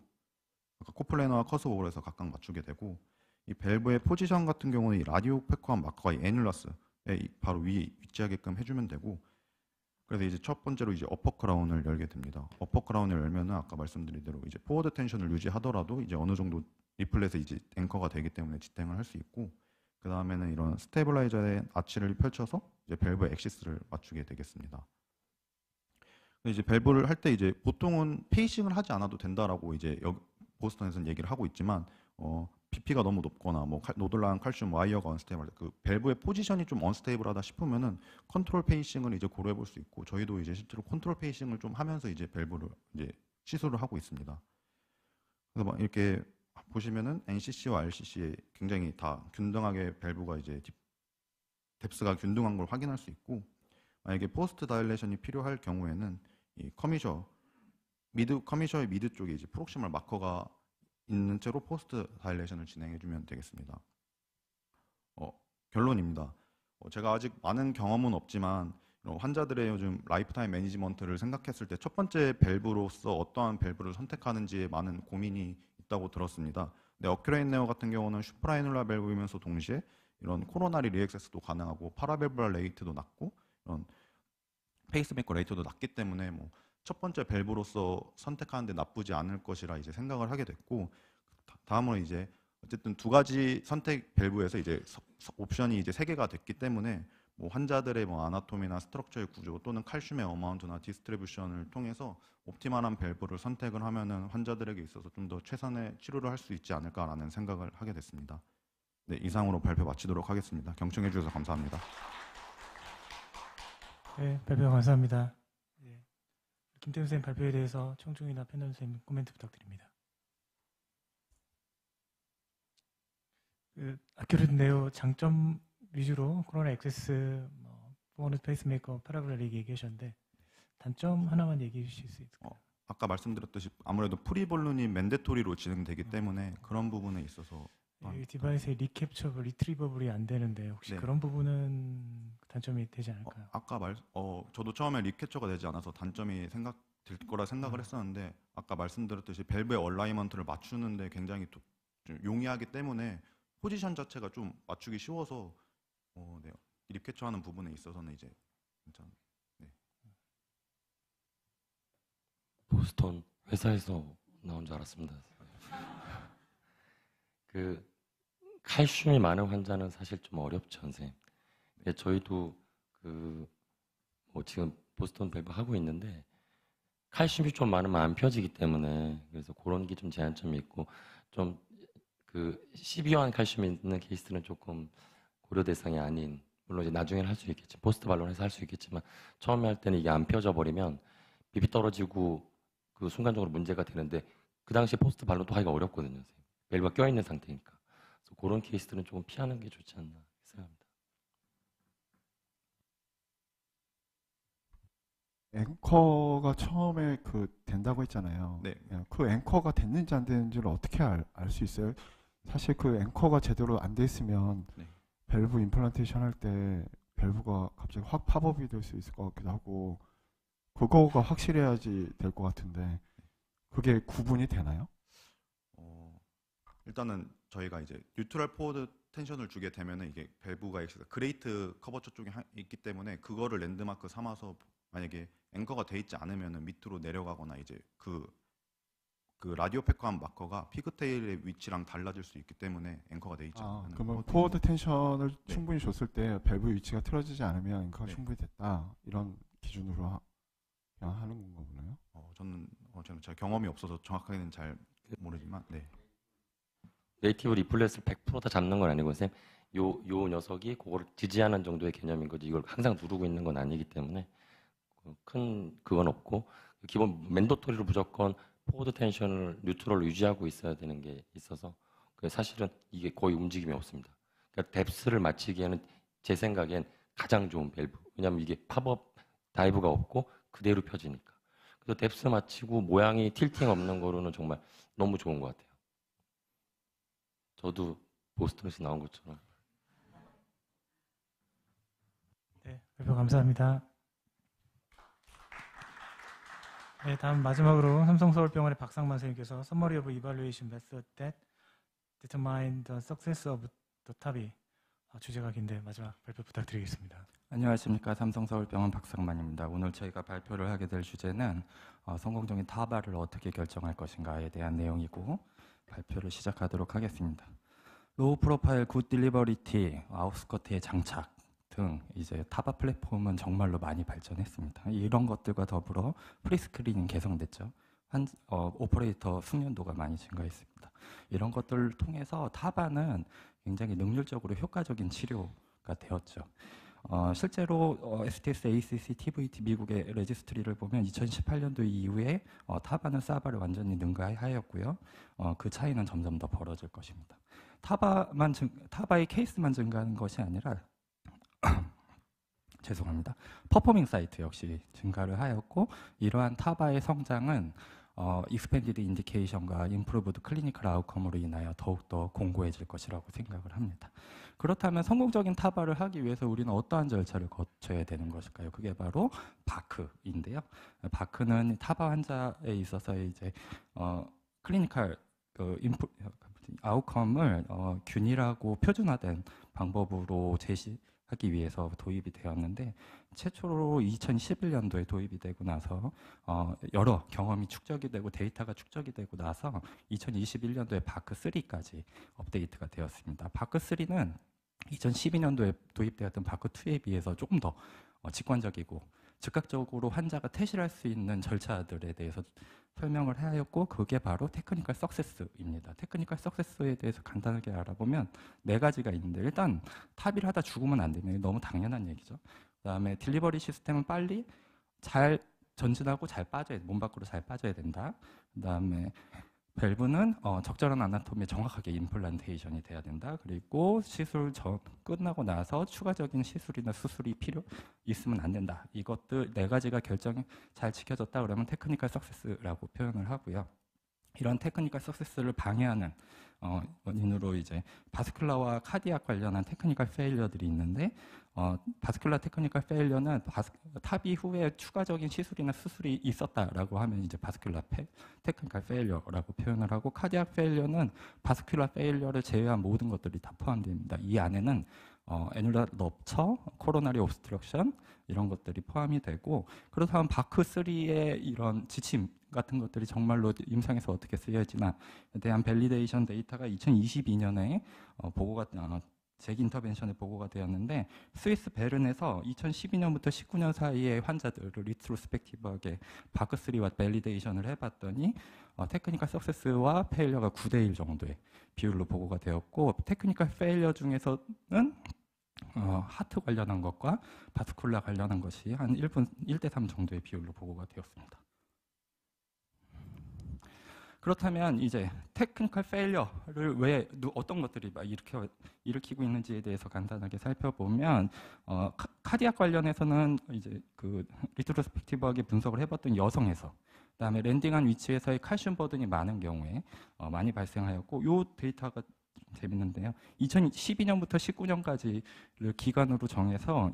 코플래너와 커스 오버에서 각각 맞추게 되고, 이 밸브의 포지션 같은 경우는 이 라디오 패커와 마커와 이 애뉼러스에 바로 위에 위치하게끔 해주면 되고, 그래서 이제 첫 번째로 이제 어퍼 크라운을 열게 됩니다. 어퍼 크라운을 열면은 아까 말씀드린 대로 이제 포워드 텐션을 유지하더라도 이제 어느 정도 리플렛에 이제 앵커가 되기 때문에 지탱을 할 수 있고, 그 다음에는 이런 스테빌라이저의 아치를 펼쳐서 이제 밸브 액시스를 맞추게 되겠습니다. 이제 밸브를 할 때 이제 보통은 페이싱을 하지 않아도 된다라고 이제 보스턴에서는 얘기를 하고 있지만, BP가 너무 높거나 뭐 노들랑 칼슘 와이어가 언스테이블, 그 밸브의 포지션이 좀 언스테이블하다 싶으면은 컨트롤 페이싱을 이제 고려해 볼 수 있고, 저희도 이제 실제로 컨트롤 페이싱을 좀 하면서 이제 밸브를 이제 시술을 하고 있습니다. 그래서 막 이렇게 보시면은 NCC와 RCC에 굉장히 다 균등하게 밸브가 이제 뎁스가 균등한 걸 확인할 수 있고, 만약에 포스트 다일레이션이 필요할 경우에는 이 커미셔의 미드 쪽에 이제 프록시멀 마커가 있는 채로 포스트 다일레이션을 진행해 주면 되겠습니다. 결론입니다. 제가 아직 많은 경험은 없지만 환자들의 요즘 라이프타임 매니지먼트를 생각했을 때 첫 번째 밸브로서 어떠한 밸브를 선택하는지에 많은 고민이 있다고 들었습니다. 근데 어큐레인 네오 같은 경우는 슈프라이눌라 밸브이면서 동시에 이런 코로나리 리액세스도 가능하고 파라밸브랄 레이트도 낮고 이런 페이스메이커 레이트도 낮기 때문에 뭐 첫 번째 밸브로서 선택하는데 나쁘지 않을 것이라 이제 생각을 하게 됐고, 다음으로 이제 어쨌든 두 가지 선택 밸브에서 이제 옵션이 이제 3개가 됐기 때문에 뭐 환자들의 뭐 아나토미나 스트럭처의 구조 또는 칼슘의 어마운트나 디스트리뷰션을 통해서 옵티멀한 밸브를 선택을 하면은 환자들에게 있어서 좀 더 최선의 치료를 할 수 있지 않을까라는 생각을 하게 됐습니다. 네, 이상으로 발표 마치도록 하겠습니다. 경청해 주셔서 감사합니다. 네, 발표 감사합니다. 네. 김태훈 선생님 발표에 대해서 청중이나 패널 선생님 코멘트 부탁드립니다. 아큐레이트 네오 장점 위주로 코로나 액세스, 포워드 페이스메이커, 파라블릭 얘기하셨는데 단점 하나만 얘기해 주실 수 있을까요? 아까 말씀드렸듯이 아무래도 프리볼룬이 맨데토리로 진행되기 때문에 그런 부분에 있어서 이 디바이스의 리캡처블, 리트리버블이 안 되는데 혹시 네. 그런 부분은 단점이 되지 않을까요? 저도 처음에 리캡처가 되지 않아서 단점이 될 거라 생각을 했었는데, 아까 말씀드렸듯이 밸브의 얼라이먼트를 맞추는데 굉장히 좀 용이하기 때문에 포지션 자체가 좀 맞추기 쉬워서 네, 리캡처하는 부분에 있어서는 이제 괜찮. 네. 보스턴 회사에서 나온 줄 알았습니다. 그 칼슘이 많은 환자는 사실 좀 어렵죠, 선생님. 저희도 뭐 지금 보스턴 밸브 하고 있는데 칼슘이 좀 많으면 안 펴지기 때문에, 그래서 그런 게 좀 제한점이 있고, 좀 시비어한 칼슘이 있는 케이스는 조금 고려 대상이 아닌, 물론 이제 나중에는 할 수 있겠지, 포스트 발론해서 할 수 있겠지만 처음에 할 때는 이게 안 펴져 버리면 비비 떨어지고 그 순간적으로 문제가 되는데, 그 당시에 포스트 발론도 하기가 어렵거든요, 선생님. 밸브가 껴있는 상태니까. 그래서 그런 케이스들은 조금 피하는 게 좋지 않나 생각합니다. 앵커가 처음에 된다고 했잖아요. 네. 그 앵커가 됐는지 안 됐는지를 어떻게 알 수 있어요? 사실 그 앵커가 제대로 안 돼 있으면 네. 밸브 임플란테이션 할 때 밸브가 갑자기 확 팝업이 될 수 있을 것 같기도 하고, 그거가 확실해야지 될 것 같은데 그게 구분이 되나요? 일단은 저희가 이제 뉴트럴 포워드 텐션을 주게 되면은 이게 밸브가 그레이트 커버처 쪽에 있기 때문에 그거를 랜드마크 삼아서 만약에 앵커가 돼 있지 않으면은 밑으로 내려가거나 이제 그 라디오 패커한 마커가 피그테일의 위치랑 달라질 수 있기 때문에 앵커가 돼 있지 않으면. 그러면 포워드 텐션을 네. 충분히 줬을 때 밸브 위치가 틀어지지 않으면 앵커가 네. 충분히 됐다, 이런 기준으로 그냥 하는 건가 보네요. 저는 제가 경험이 없어서 정확하게는 잘 모르지만, 네. 네이티브 리플렛을 100% 다 잡는 건 아니고, 선생님, 요 녀석이 그걸 지지하는 정도의 개념인 거지, 이걸 항상 누르고 있는 건 아니기 때문에 큰 그건 없고, 기본 맨도토리로 무조건 포워드 텐션을 뉴트럴로 유지하고 있어야 되는 게 있어서 사실은 이게 거의 움직임이 없습니다. 그러니까 뎁스를 맞추기에는 제 생각엔 가장 좋은 밸브. 왜냐하면 이게 팝업 다이브가 없고 그대로 펴지니까. 그래서 뎁스 맞추고 모양이 틸팅 없는 거로는 정말 너무 좋은 것 같아요. 저도 보스턴에서 나온 것처럼. 네, 발표 감사합니다. 네, 다음 마지막으로 삼성서울병원의 박상만 선생님께서 Summary of Evaluation Method that Determine the Success of the TAVI, 주제가 긴데 마지막 발표 부탁드리겠습니다. 안녕하십니까. 삼성서울병원 박상만입니다. 오늘 저희가 발표를 하게 될 주제는 성공적인 타바를 어떻게 결정할 것인가에 대한 내용이고 발표를 시작하도록 하겠습니다. 로우 프로파일, 굿 딜리버리티, 아웃스커트의 장착 등 이제 타바 플랫폼은 정말로 많이 발전했습니다. 이런 것들과 더불어 프리스크리닝 개선됐죠. 오퍼레이터 숙련도가 많이 증가했습니다. 이런 것들을 통해서 타바는 굉장히 능률적으로 효과적인 치료가 되었죠. 실제로 STS, ACC, TVT 미국의 레지스트리를 보면 2018년도 이후에 타바는 사바를 완전히 능가하였고요. 그 차이는 점점 더 벌어질 것입니다. 타바의 케이스만 증가하는 것이 아니라 죄송합니다. 퍼포밍 사이트 역시 증가를 하였고 이러한 타바의 성장은 익스펜디드 인디케이션과 임프루브드 클리니컬 아웃컴으로 인하여 더욱더 공고해질 것이라고 생각을 합니다. 그렇다면 성공적인 타바를 하기 위해서 우리는 어떠한 절차를 거쳐야 되는 것일까요? 그게 바로 바크인데요. 바크는 타바 환자에 있어서 이제 클리니컬 아웃컴을 균일하고 표준화된 방법으로 제시하기 위해서 도입이 되었는데 최초로 2011년도에 도입이 되고 나서 여러 경험이 축적이 되고 데이터가 축적이 되고 나서 2021년도에 바크3까지 업데이트가 되었습니다. 바크3는 2012년도에 도입되었던 바크2에 비해서 조금 더 직관적이고 즉각적으로 환자가 퇴실할 수 있는 절차들에 대해서 설명을 하였고 그게 바로 테크니컬 석세스입니다. 테크니컬 석세스에 대해서 간단하게 알아보면 4가지가 있는데 일단 탑을 하다 죽으면 안 되면 너무 당연한 얘기죠. 그다음에 딜리버리 시스템은 빨리 잘 전진하고 잘 빠져야 몸 밖으로 잘 빠져야 된다. 그다음에 밸브는 적절한 아나토미에 정확하게 임플란테이션이 돼야 된다. 그리고 시술 끝나고 나서 추가적인 시술이나 수술이 필요 있으면 안 된다. 이것들 4가지가 결정이 잘 지켜졌다 그러면 테크니컬 석세스라고 표현을 하고요. 이런 테크니컬 석세스를 방해하는 원인으로 이제 바스큘라와 카디악 관련한 테크니컬 페일러들이 있는데 바스큘라 테크니컬 페일러는 탑 이후에 추가적인 시술이나 수술이 있었다라고 하면 이제 바스큘라 테크니컬 페일러라고 표현을 하고 카디악 페일러는 바스큘라 페일러를 제외한 모든 것들이 다 포함됩니다. 이 안에는 애뉴라 럽처, 코로나리 옵스트럭션 이런 것들이 포함이 되고 그렇다면 바크3의 이런 지침 같은 것들이 정말로 임상에서 어떻게 쓰여지나에 대한 밸리데이션 데이터가 2022년에 보고가 잭 인터벤션에 보고가 되었는데 스위스 베른에서 2012년부터 19년 사이의 환자들을 리트로스펙티브하게 바크3와 밸리데이션을 해봤더니 테크니컬 석세스와 페일러가 9대1 정도의 비율로 보고가 되었고 테크니컬 페일러 중에서는 하트 관련한 것과 바스쿨라 관련한 것이 한 1대3 정도의 비율로 보고가 되었습니다. 그렇다면 이제 테크니컬 페일러를 왜 어떤 것들이 막 일으키고 있는지에 대해서 간단하게 살펴보면 카디악 관련해서는 이제 그 리트로스펙티브하게 분석을 해봤던 여성에서 그다음에 랜딩한 위치에서의 칼슘 버든이 많은 경우에 많이 발생하였고 이 데이터가 재밌는데요. 2012년부터 19년까지를 기간으로 정해서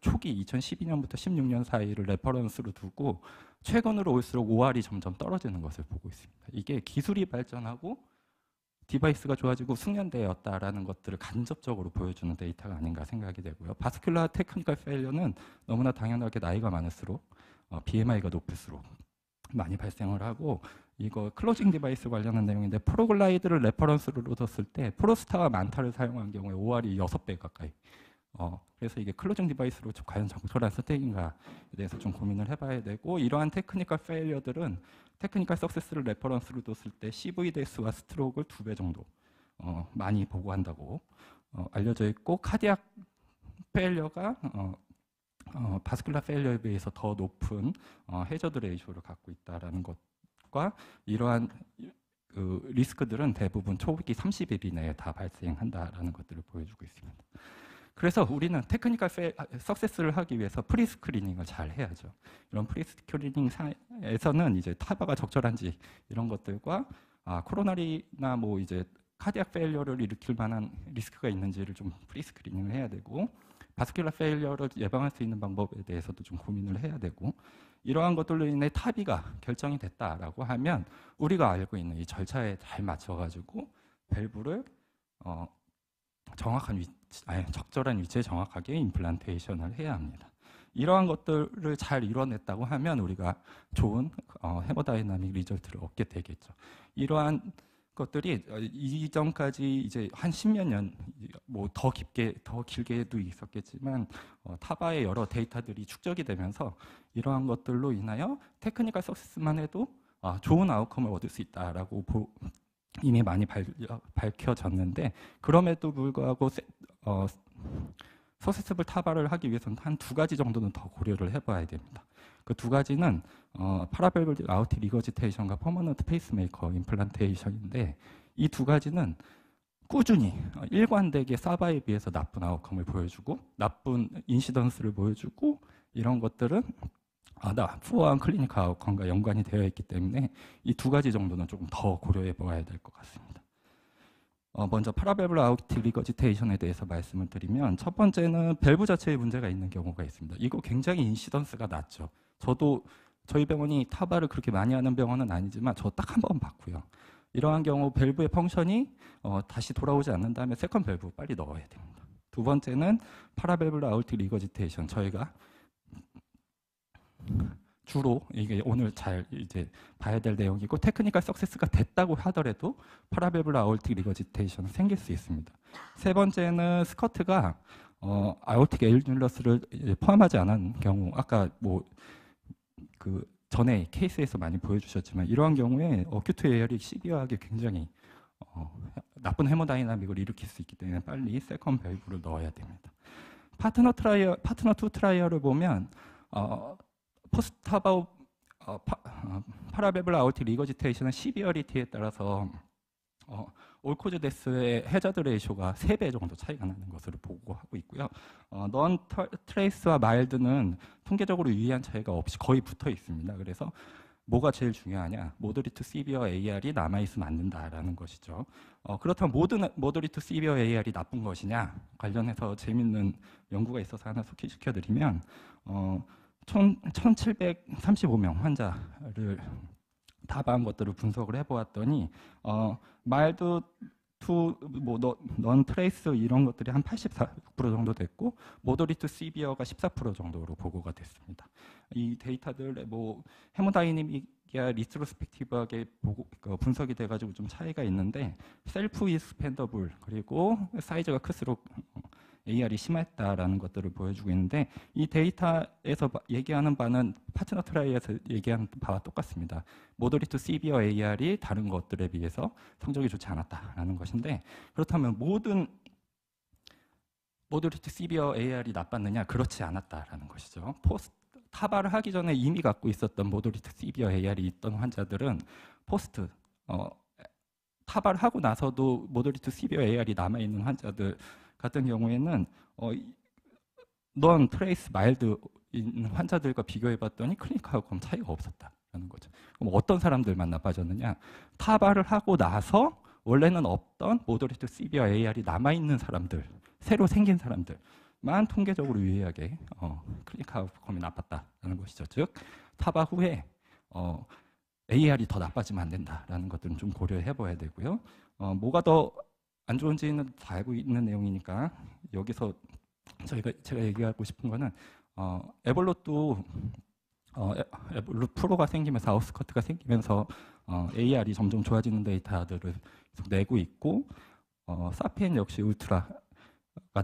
초기 2012년부터 16년 사이를 레퍼런스로 두고 최근으로 올수록 OR이 점점 떨어지는 것을 보고 있습니다. 이게 기술이 발전하고 디바이스가 좋아지고 숙련되었다라는 것들을 간접적으로 보여주는 데이터가 아닌가 생각이 되고요. 바스큘라 테크니컬 페일러는 너무나 당연하게 나이가 많을수록 BMI가 높을수록 많이 발생을 하고 이거 클로징 디바이스 관련한 내용인데 프로글라이드를 레퍼런스로 뒀을 때 프로스타와 만타를 사용한 경우에 OR이 6배 가까이 그래서 이게 클로징 디바이스로 과연 적절한 선택인가에 대해서 좀 고민을 해봐야 되고 이러한 테크니컬 페일러들은 테크니컬 석세스를 레퍼런스로 뒀을 때 CVDS와 스트로크를 2배 정도 많이 보고한다고 알려져 있고 카디악 페일러가 바스큘라 페일러에 비해서 더 높은 해저드 레이쇼를 갖고 있다라는 것과 이러한 그 리스크들은 대부분 초기 30일 이내에 다 발생한다라는 것들을 보여주고 있습니다. 그래서 우리는 테크니컬 석세스를 하기 위해서 프리스크리닝을 잘 해야죠. 이런 프리스크리닝에서는 이제 타바가 적절한지 이런 것들과 코로나리나 뭐 이제 카디악 페일러를 일으킬 만한 리스크가 있는지를 좀 프리스크리닝을 해야 되고 바스큘라 페일러를 예방할 수 있는 방법에 대해서도 좀 고민을 해야 되고 이러한 것들로 인해 타비가 결정이 됐다라고 하면 우리가 알고 있는 이 절차에 잘 맞춰가지고 밸브를 적절한 위치에 정확하게 임플란테이션을 해야 합니다. 이러한 것들을 잘 이뤄냈다고 하면 우리가 좋은 헤모다이나믹 리절트를 얻게 되겠죠. 이러한 것들이 이전까지 이제 한 10몇 년, 뭐 더 길게도 있었겠지만 타바의 여러 데이터들이 축적이 되면서 이러한 것들로 인하여 테크니컬 석세스만 해도 좋은 아웃컴을 얻을 수 있다라고 이미 많이 밝혀졌는데, 그럼에도 불구하고 서세스블 타바를 하기 위해서는 한 2가지 정도는 더 고려를 해봐야 됩니다. 그 2가지는 파라벨 아우트 리거지테이션과 퍼머넌트 페이스메이커 임플란테이션인데, 이 2가지는 꾸준히 일관되게 사바에 비해서 나쁜 아웃컴을 보여주고 나쁜 인시던스를 보여주고 이런 것들은 푸어한 클리니컬 아웃컴과 연관이 되어 있기 때문에 이 2가지 정도는 조금 더 고려해 봐야 될 것 같습니다. 먼저 파라벨 아우트 리거지테이션에 대해서 말씀을 드리면, 첫 번째는 밸브 자체에 문제가 있는 경우가 있습니다. 이거 굉장히 인시던스가 낮죠. 저도 저희 병원이 타바를 그렇게 많이 하는 병원은 아니지만 저 딱 한 번 봤고요. 이러한 경우 밸브의 펑션이 다시 돌아오지 않는다면 세컨 밸브 빨리 넣어야 됩니다. 2번째는 파라벨 아우트 리거지테이션, 저희가 주로 이게 오늘 잘 이제 봐야 될 내용이고, 테크니컬 석세스가 됐다고 하더라도 파라벨 아울틱 리거지테이션은 생길 수 있습니다. 3번째는 스커트가 아울틱 에일률러스를 포함하지 않은 경우, 아까 뭐 그 전에 케이스에서 많이 보여주셨지만 이러한 경우에 어큐트 에어리 시비어하게 굉장히 나쁜 헤모다이나믹을 일으킬 수 있기 때문에 빨리 세컨 밸브를 넣어야 됩니다. 파트너 2 트라이얼을 보면 포스트타바 파라벨 아우트 리거지테이션은 시비어리티에 따라서 올코즈 데스의 해저드 레이쇼가 3배 정도 차이가 나는 것으로 보고하고 있고요. 넌 트레이스와 마일드는 통계적으로 유의한 차이가 없이 거의 붙어 있습니다. 그래서 뭐가 제일 중요하냐? 모더리트 시비어 AR이 남아있으면 안 된다라는 것이죠. 그렇다면 모더리트 시비어 AR이 나쁜 것이냐? 관련해서 재밌는 연구가 있어서 하나 소개시켜드리면 1735명 환자를 타바한 것들을 분석을 해보았더니 마일드 투 넌 트레이스 이런 것들이 한 84% 정도 됐고 모더리트 시비어가 14% 정도로 보고가 됐습니다. 이 데이터들 뭐 헤모다이내믹이야 리트로스펙티브하게 분석이 돼가지고 좀 차이가 있는데 셀프 익스펜더블 그리고 사이즈가 클수록 AR이 심했다라는 것들을 보여주고 있는데, 이 데이터에서 얘기하는 바는 파트너 트라이에서 얘기하는 바와 똑같습니다. 모더리트 시비어 AR이 다른 것들에 비해서 성적이 좋지 않았다라는 것인데, 그렇다면 모든 모더리트 시비어 AR이 나빴느냐? 그렇지 않았다라는 것이죠. 타바를 하기 전에 이미 갖고 있었던 모더리트 시비어 AR이 있던 환자들은 타바를 하고 나서도 모더리트 시비어 AR이 남아있는 환자들 같은 경우에는 넌 트레이스 마일드 있는 환자들과 비교해봤더니 클리니컬 아웃컴 차이가 없었다라는 거죠. 그럼 어떤 사람들만 나빠졌느냐? 타바를 하고 나서 원래는 없던 모더리트 시비어 AR이 남아있는 사람들, 새로 생긴 사람들만 통계적으로 유의하게 클리니컬 아웃컴이 나빴다라는 것이죠. 즉 타바 후에 AR이 더 나빠지면 안 된다라는 것들은 좀 고려해봐야 되고요. 뭐가 더 안 좋은지는 다 알고 있는 내용이니까 여기서 제가 얘기하고 싶은 거는 에볼롯도 에볼롯 프로가 생기면서 아웃스커트가 생기면서 AR이 점점 좋아지는 데이터들을 계속 내고 있고 사피엔 역시 울트라가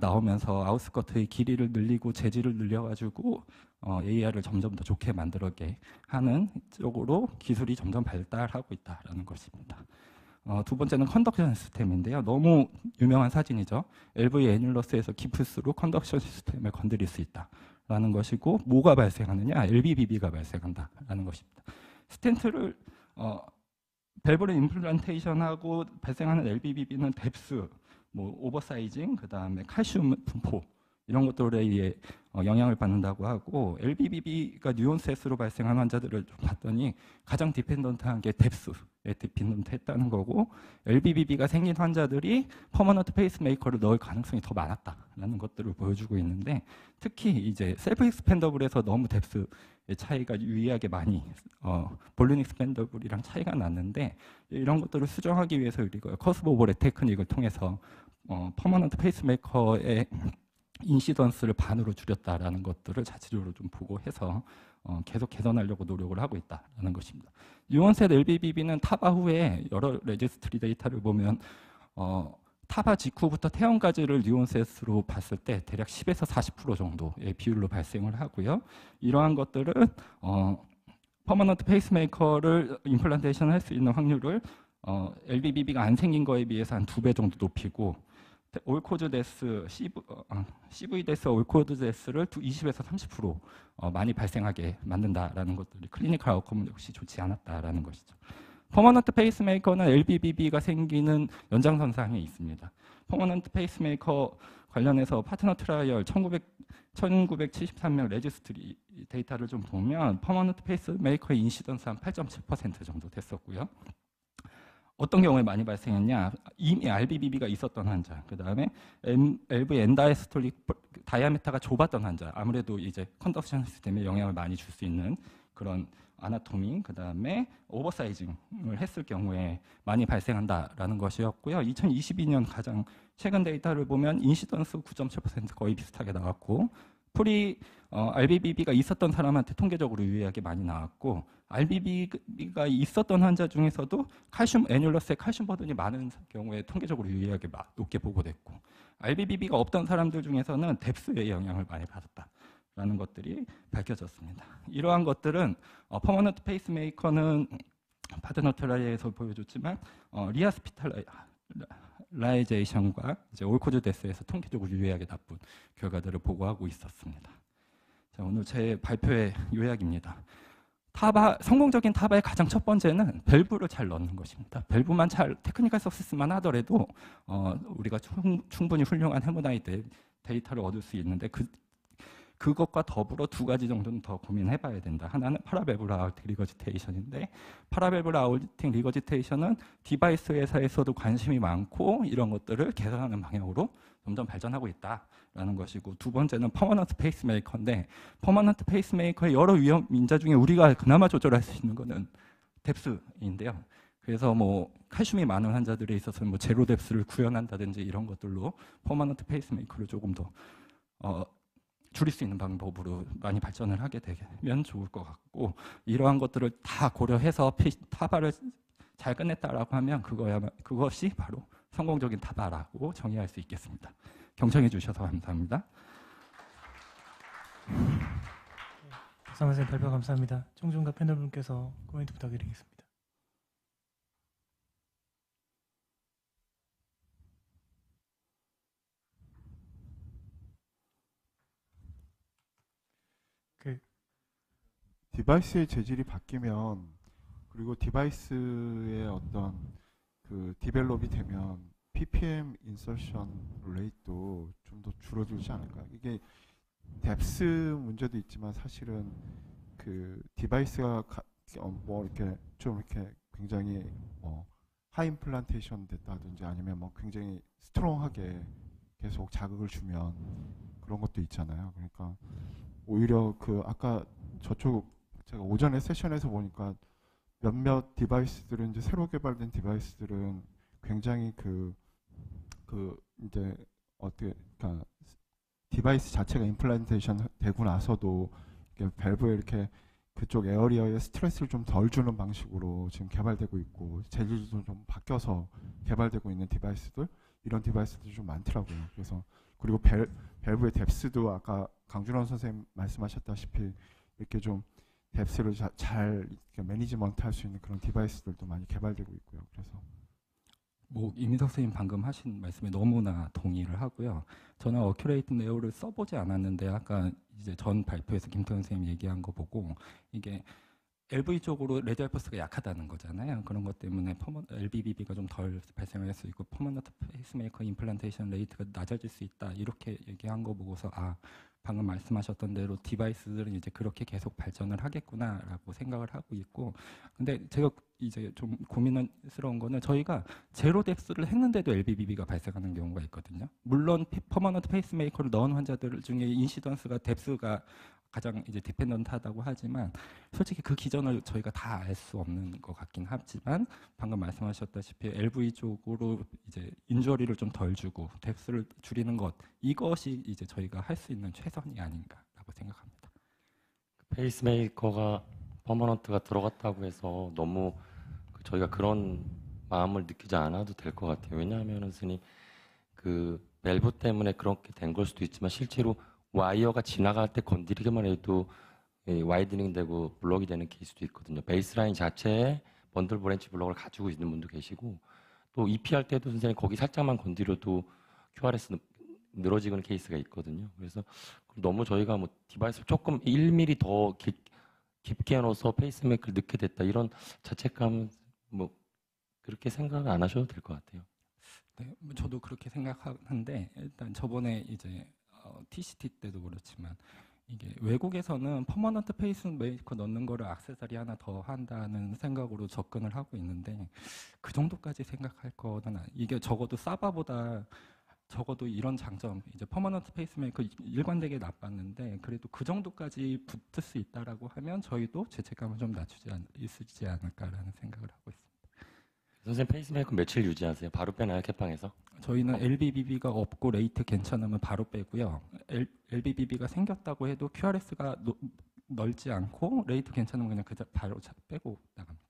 나오면서 아웃스커트의 길이를 늘리고 재질을 늘려가지고 AR을 점점 더 좋게 만들게 하는 쪽으로 기술이 점점 발달하고 있다는 것입니다. 2번째는 컨덕션 시스템인데요. 너무 유명한 사진이죠. LV 애뉴러스에서 깊을수록 컨덕션 시스템을 건드릴 수 있다라는 것이고, 뭐가 발생하느냐? LBBB가 발생한다라는 것입니다. 스텐트를 밸브를 임플란테이션하고 발생하는 LBBB는 뎁스, 오버사이징, 그 다음에 칼슘 분포 이런 것들에 의해 영향을 받는다고 하고, LBBB가 뉴온셋으로 발생한 환자들을 좀 봤더니 가장 디펜던트한 게 뎁스에 디펜던트했다는 거고, LBBB가 생긴 환자들이 퍼머넌트 페이스메이커를 넣을 가능성이 더 많았다라는 것들을 보여주고 있는데, 특히 이제 셀프 익스펜더블에서 너무 뎁스의 차이가 유의하게 많이 볼륨 익스펜더블이랑 차이가 났는데, 이런 것들을 수정하기 위해서 우리가 커스브 오버랩 테크닉을 통해서 퍼머넌트 페이스메이커의 인시던스를 반으로 줄였다라는 것들을 자체적으로 좀 보고 해서 계속 개선하려고 노력을 하고 있다라는 것입니다. 뉴온셋 LBBB는 타바 후에 여러 레지스트리 데이터를 보면 타바 직후부터 퇴원까지를 뉴온셋으로 봤을 때 대략 10에서 40% 정도의 비율로 발생을 하고요. 이러한 것들은 퍼머넌트 페이스메이커를 임플란테이션 할 수 있는 확률을 LBBB가 안 생긴 거에 비해서 한 2배 정도 높이고 올코즈 데스, CV 데스, 올코즈 데스를 20에서 30% 많이 발생하게 만든다라는 것들이 클리니컬 아웃컴은 역시 좋지 않았다라는 것이죠. 퍼머넌트 페이스메이커는 LBBB가 생기는 연장선상에 있습니다. 퍼머넌트 페이스메이커 관련해서 파트너 트라이얼 1973명 레지스트리 데이터를 좀 보면 퍼머넌트 페이스메이커의 인시던스 한 8.7% 정도 됐었고요. 어떤 경우에 많이 발생했냐? 이미 RBBB가 있었던 환자, 그 다음에 LV 엔다이스톨릭 다이아메타가 좁았던 환자, 아무래도 이제 컨덕션 시스템에 영향을 많이 줄 수 있는 그런 아나토미, 그 다음에 오버사이징을 했을 경우에 많이 발생한다라는 것이었고요. 2022년 가장 최근 데이터를 보면 인시던스 9.7% 거의 비슷하게 나왔고, RBBB가 있었던 사람한테 통계적으로 유의하게 많이 나왔고, RBBB가 있었던 환자 중에서도 애뉴러스에 칼슘 버든이 많은 경우에 통계적으로 유의하게 높게 보고됐고, RBBB가 없던 사람들 중에서는 뎁스의 영향을 많이 받았다라는 것들이 밝혀졌습니다. 이러한 것들은 퍼머넌트 페이스메이커는 파트너 트라이에서 보여줬지만 리하스피탈라이제이션과 이제 올코즈 데스에서 통계적으로 유의하게 나쁜 결과들을 보고하고 있었습니다. 자, 오늘 제 발표의 요약입니다. 성공적인 타바의 가장 첫 번째는 밸브를 잘 넣는 것입니다. 밸브만 테크니컬 석세스만 하더라도 우리가 충분히 훌륭한 헤모다이드 데이터를 얻을 수 있는데 그것과 더불어 두 가지 정도는 더 고민해봐야 된다. 하나는 파라밸브 아웃팅 리거지테이션인데, 파라밸브 아웃팅 리거지테이션은 디바이스 회사에서도 관심이 많고 이런 것들을 개선하는 방향으로 점점 발전하고 있다라는 것이고, 두 번째는 퍼머넌트 페이스메이커인데, 퍼머넌트 페이스메이커의 여러 위험 인자 중에 우리가 그나마 조절할 수 있는 거는 뎁스인데요. 그래서 칼슘이 많은 환자들에 있어서는 제로 뎁스를 구현한다든지 이런 것들로 퍼머넌트 페이스메이커를 조금 더 줄일 수 있는 방법으로 많이 발전을 하게 되면 좋을 것 같고, 이러한 것들을 다 고려해서 타바를 잘 끝냈다라고 하면 그것이 바로 성공적인 타바라고 정의할 수 있겠습니다. 경청해 주셔서 감사합니다. 박상환 선생님 발표 감사합니다. 총중과 패널분께서 코멘트 부탁드리겠습니다. 디바이스의 재질이 바뀌면, 그리고 디바이스의 어떤 디벨롭이 되면 ppm 인서션 레이트도 좀 더 줄어들지 않을까요? 이게 뎁스 문제도 있지만 사실은 디바이스가 이렇게 좀 이렇게 굉장히 하이 임플란테이션 됐다든지 아니면 굉장히 스트롱하게 계속 자극을 주면 그런 것도 있잖아요. 그러니까 오히려 아까 제가 오전에 세션에서 보니까 몇몇 디바이스들은 이제 새로 개발된 디바이스들은 굉장히 이제 그러니까 디바이스 자체가 임플란테이션 되고 나서도 밸브에 이렇게 그쪽 에어리어에 스트레스를 좀 덜 주는 방식으로 지금 개발되고 있고, 재질도 좀 바뀌어서 개발되고 있는 디바이스들, 이런 디바이스들이 좀 많더라고요. 그래서 그리고 밸브의 뎁스도 아까 강준원 선생님 말씀하셨다시피 이렇게 좀 뎁스를 잘 매니지먼트 할 수 있는 그런 디바이스들도 많이 개발되고 있고요. 그래서 이민석 선생님 방금 하신 말씀에 너무나 동의를 하고요. 저는 어큐레이트 네오를 써보지 않았는데 아까 이제 전 발표에서 김태현 선생님 얘기한 거 보고 이게 LV 쪽으로 레디얼퍼스가 약하다는 거잖아요. 그런 것 때문에 LBBB가 좀 덜 발생할 수 있고 퍼머넌트 페이스메이커 임플란테이션 레이트가 낮아질 수 있다. 이렇게 얘기한 거 보고서 방금 말씀하셨던 대로 디바이스들은 이제 그렇게 계속 발전을 하겠구나라고 생각을 하고 있고, 근데 제가 이제 좀 고민스러운 거는 저희가 제로 뎁스를 했는데도 LBBB가 발생하는 경우가 있거든요. 물론 퍼머넌트 페이스메이커를 넣은 환자들 중에 인시던스가 뎁스가 가장 이제 디펜던트하다고 하지만 솔직히 그 기전을 저희가 다 알 수 없는 것 같긴 하지만 방금 말씀하셨다시피 LV 쪽으로 이제 인저리를 좀 덜 주고 뎁스를 줄이는 것 이것이 이제 저희가 할 수 있는 최선이 아닌가라고 생각합니다. 페이스메이커가 퍼머넌트가 들어갔다고 해서 너무 저희가 그런 마음을 느끼지 않아도 될 것 같아요. 왜냐하면은 스님 그 밸브 때문에 그렇게 된 걸 수도 있지만 실제로 와이어가 지나갈 때 건드리기만 해도 와이드닝 되고 블록이 되는 케이스도 있거든요. 베이스라인 자체에 번들 브랜치 블록을 가지고 있는 분도 계시고 또 EP 할 때도 선생님 거기 살짝만 건드려도 QRS 늘어지는 케이스가 있거든요. 그래서 너무 저희가 뭐 디바이스를 조금 1mm 더 깊게 해놓아서 페이스메이크를 넣게 됐다 이런 자책감 뭐 그렇게 생각 안 하셔도 될 것 같아요. 네, 저도 그렇게 생각하는데 일단 저번에 이제 TCT 때도 그렇지만 이게 외국에서는 퍼머넌트 페이스메이커 넣는 거를 액세서리 하나 더 한다는 생각으로 접근을 하고 있는데 그 정도까지 생각할 거는 이게 적어도 사바보다 적어도 이런 장점 이제 퍼머넌트 페이스메이커 일관되게 나빴는데 그래도 그 정도까지 붙을 수 있다라고 하면 저희도 죄책감을 좀 있으지 않을까라는 생각을 하고 있습니다. 선생님 페이스메이커 며칠 유지하세요? 바로 빼나요 캡방에서? 저희는 LBBB가 없고 레이트 괜찮으면 바로 빼고요. LBBB가 생겼다고 해도 QRS가 넓지 않고 레이트 괜찮으면 그냥 바로 빼고 나갑니다.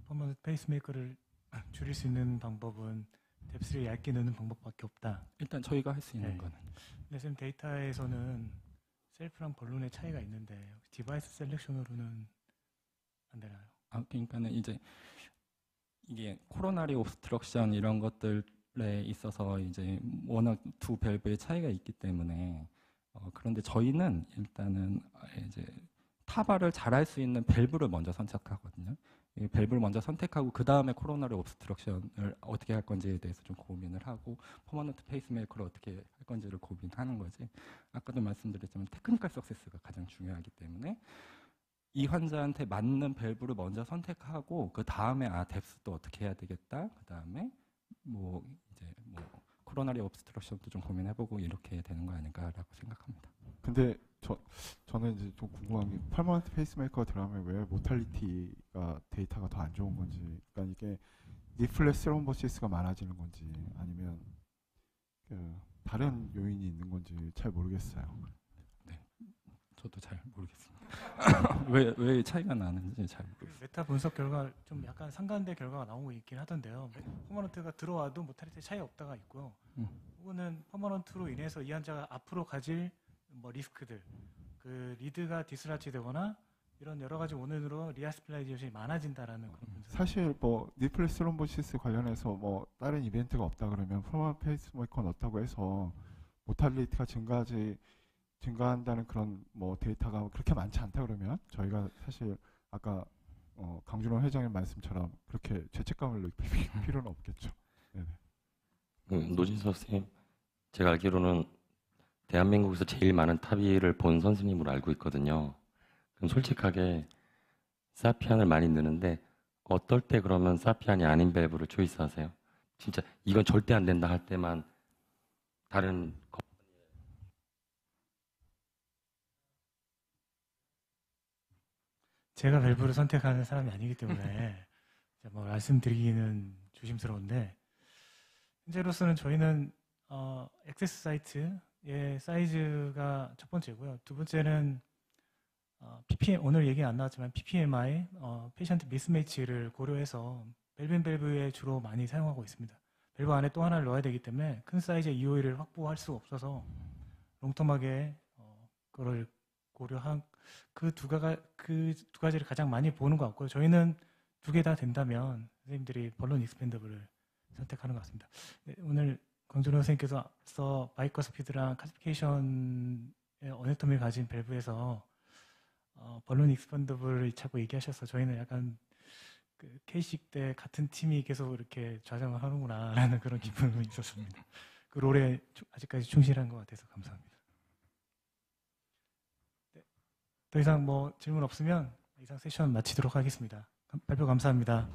퍼머넌트 페이스메이커를 줄일 수 있는 방법은 뎁스를 얇게 넣는 방법밖에 없다. 일단 저희가 할 수 있는 네. 거는. 근데 지금 데이터에서는 셀프랑 벌룬의 차이가 있는데 디바이스 셀렉션으로는 안 되나요? 그러니까는 이제 이게 코로나리 옵스트럭션 이런 것들에 있어서 이제 워낙 두 밸브의 차이가 있기 때문에 그런데 저희는 일단은 이제 타바를 잘할 수 있는 밸브를 먼저 선택하거든요. 이 밸브를 먼저 선택하고 그 다음에 코로나리 옵스트럭션을 어떻게 할 건지에 대해서 좀 고민을 하고 퍼머넌트 페이스메이커를 어떻게 할 건지를 고민하는 거지. 아까도 말씀드렸지만 테크니컬 석세스가 가장 중요하기 때문에 이 환자한테 맞는 밸브를 먼저 선택하고 그 다음에 뎁스도 어떻게 해야 되겠다. 그 다음에 뭐 이제 뭐 코로나리 옵스트럭션도 좀 고민해보고 이렇게 되는 거 아닌가라고 생각합니다. 근데 저는 이제 좀 궁금한 게 퍼머넌트 페이스메이커가 들어가면 왜 모탈리티가 데이터가 더 안 좋은 건지, 그러니까 이게 니플레스 스롬보시스가 많아지는 건지 아니면 다른 요인이 있는 건지 잘 모르겠어요. 네, 저도 잘 모르겠습니다. 왜 차이가 나는지 잘 모르겠어요. 메타 분석 결과 좀 약간 상반된 결과가 나오고 있긴 하던데요. 퍼머넌트가 들어와도 모탈리티 차이 없다가 있고요. 혹은 퍼머넌트로 인해서 이 환자가 앞으로 가질 뭐 리스크들, 그 리드가 디스라치 되거나 이런 여러 가지 원인으로 리아스필라이제이션이 많아진다라는 그런 분석. 사실 뭐 니플레스 스롬보시스 관련해서 뭐 다른 이벤트가 없다 그러면 퍼머넌트 페이스메이커 넣었다고 해서 모탈리티가 증가한다는 그런 뭐 데이터가 그렇게 많지 않다 그러면 저희가 사실 아까 강준호 회장의 말씀처럼 그렇게 죄책감을 느낄 필요는 없겠죠. 네네. 노진석 선생님, 제가 알기로는 대한민국에서 제일 많은 타비를 본 선생님으로 알고 있거든요. 그럼 솔직하게 사피안을 많이 넣는데 어떨 때 그러면 사피안이 아닌 밸브를 초이스하세요? 진짜 이건 절대 안 된다 할 때만 다른 제가 밸브를 선택하는 사람이 아니기 때문에 뭐 말씀드리기는 조심스러운데 현재로서는 저희는 액세스 사이트의 사이즈가 첫 번째고요. 두 번째는 PPM, 오늘 얘기 안 나왔지만 PPMI, 페이션트 미스매치를 고려해서 밸브에 주로 많이 사용하고 있습니다. 밸브 안에 또 하나를 넣어야 되기 때문에 큰 사이즈의 EOE를 확보할 수 없어서 롱텀하게 그걸 고려한 그 두 가지를 가장 많이 보는 것 같고요. 저희는 두 개 다 된다면 선생님들이 벌룬 익스펜더블을 선택하는 것 같습니다. 네, 오늘 강준호 선생님께서 바이커 스피드랑 카스피케이션의 어네토미를 가진 밸브에서 벌룬 익스펜더블을 자꾸 얘기하셔서 저희는 약간 그 K식 때 같은 팀이 계속 이렇게 좌장을 하는구나라는 그런 기분이 있었습니다. 그 롤에 아직까지 충실한 것 같아서 감사합니다. 네, 더 이상 뭐 질문 없으면 이상 세션 마치도록 하겠습니다. 발표 감사합니다.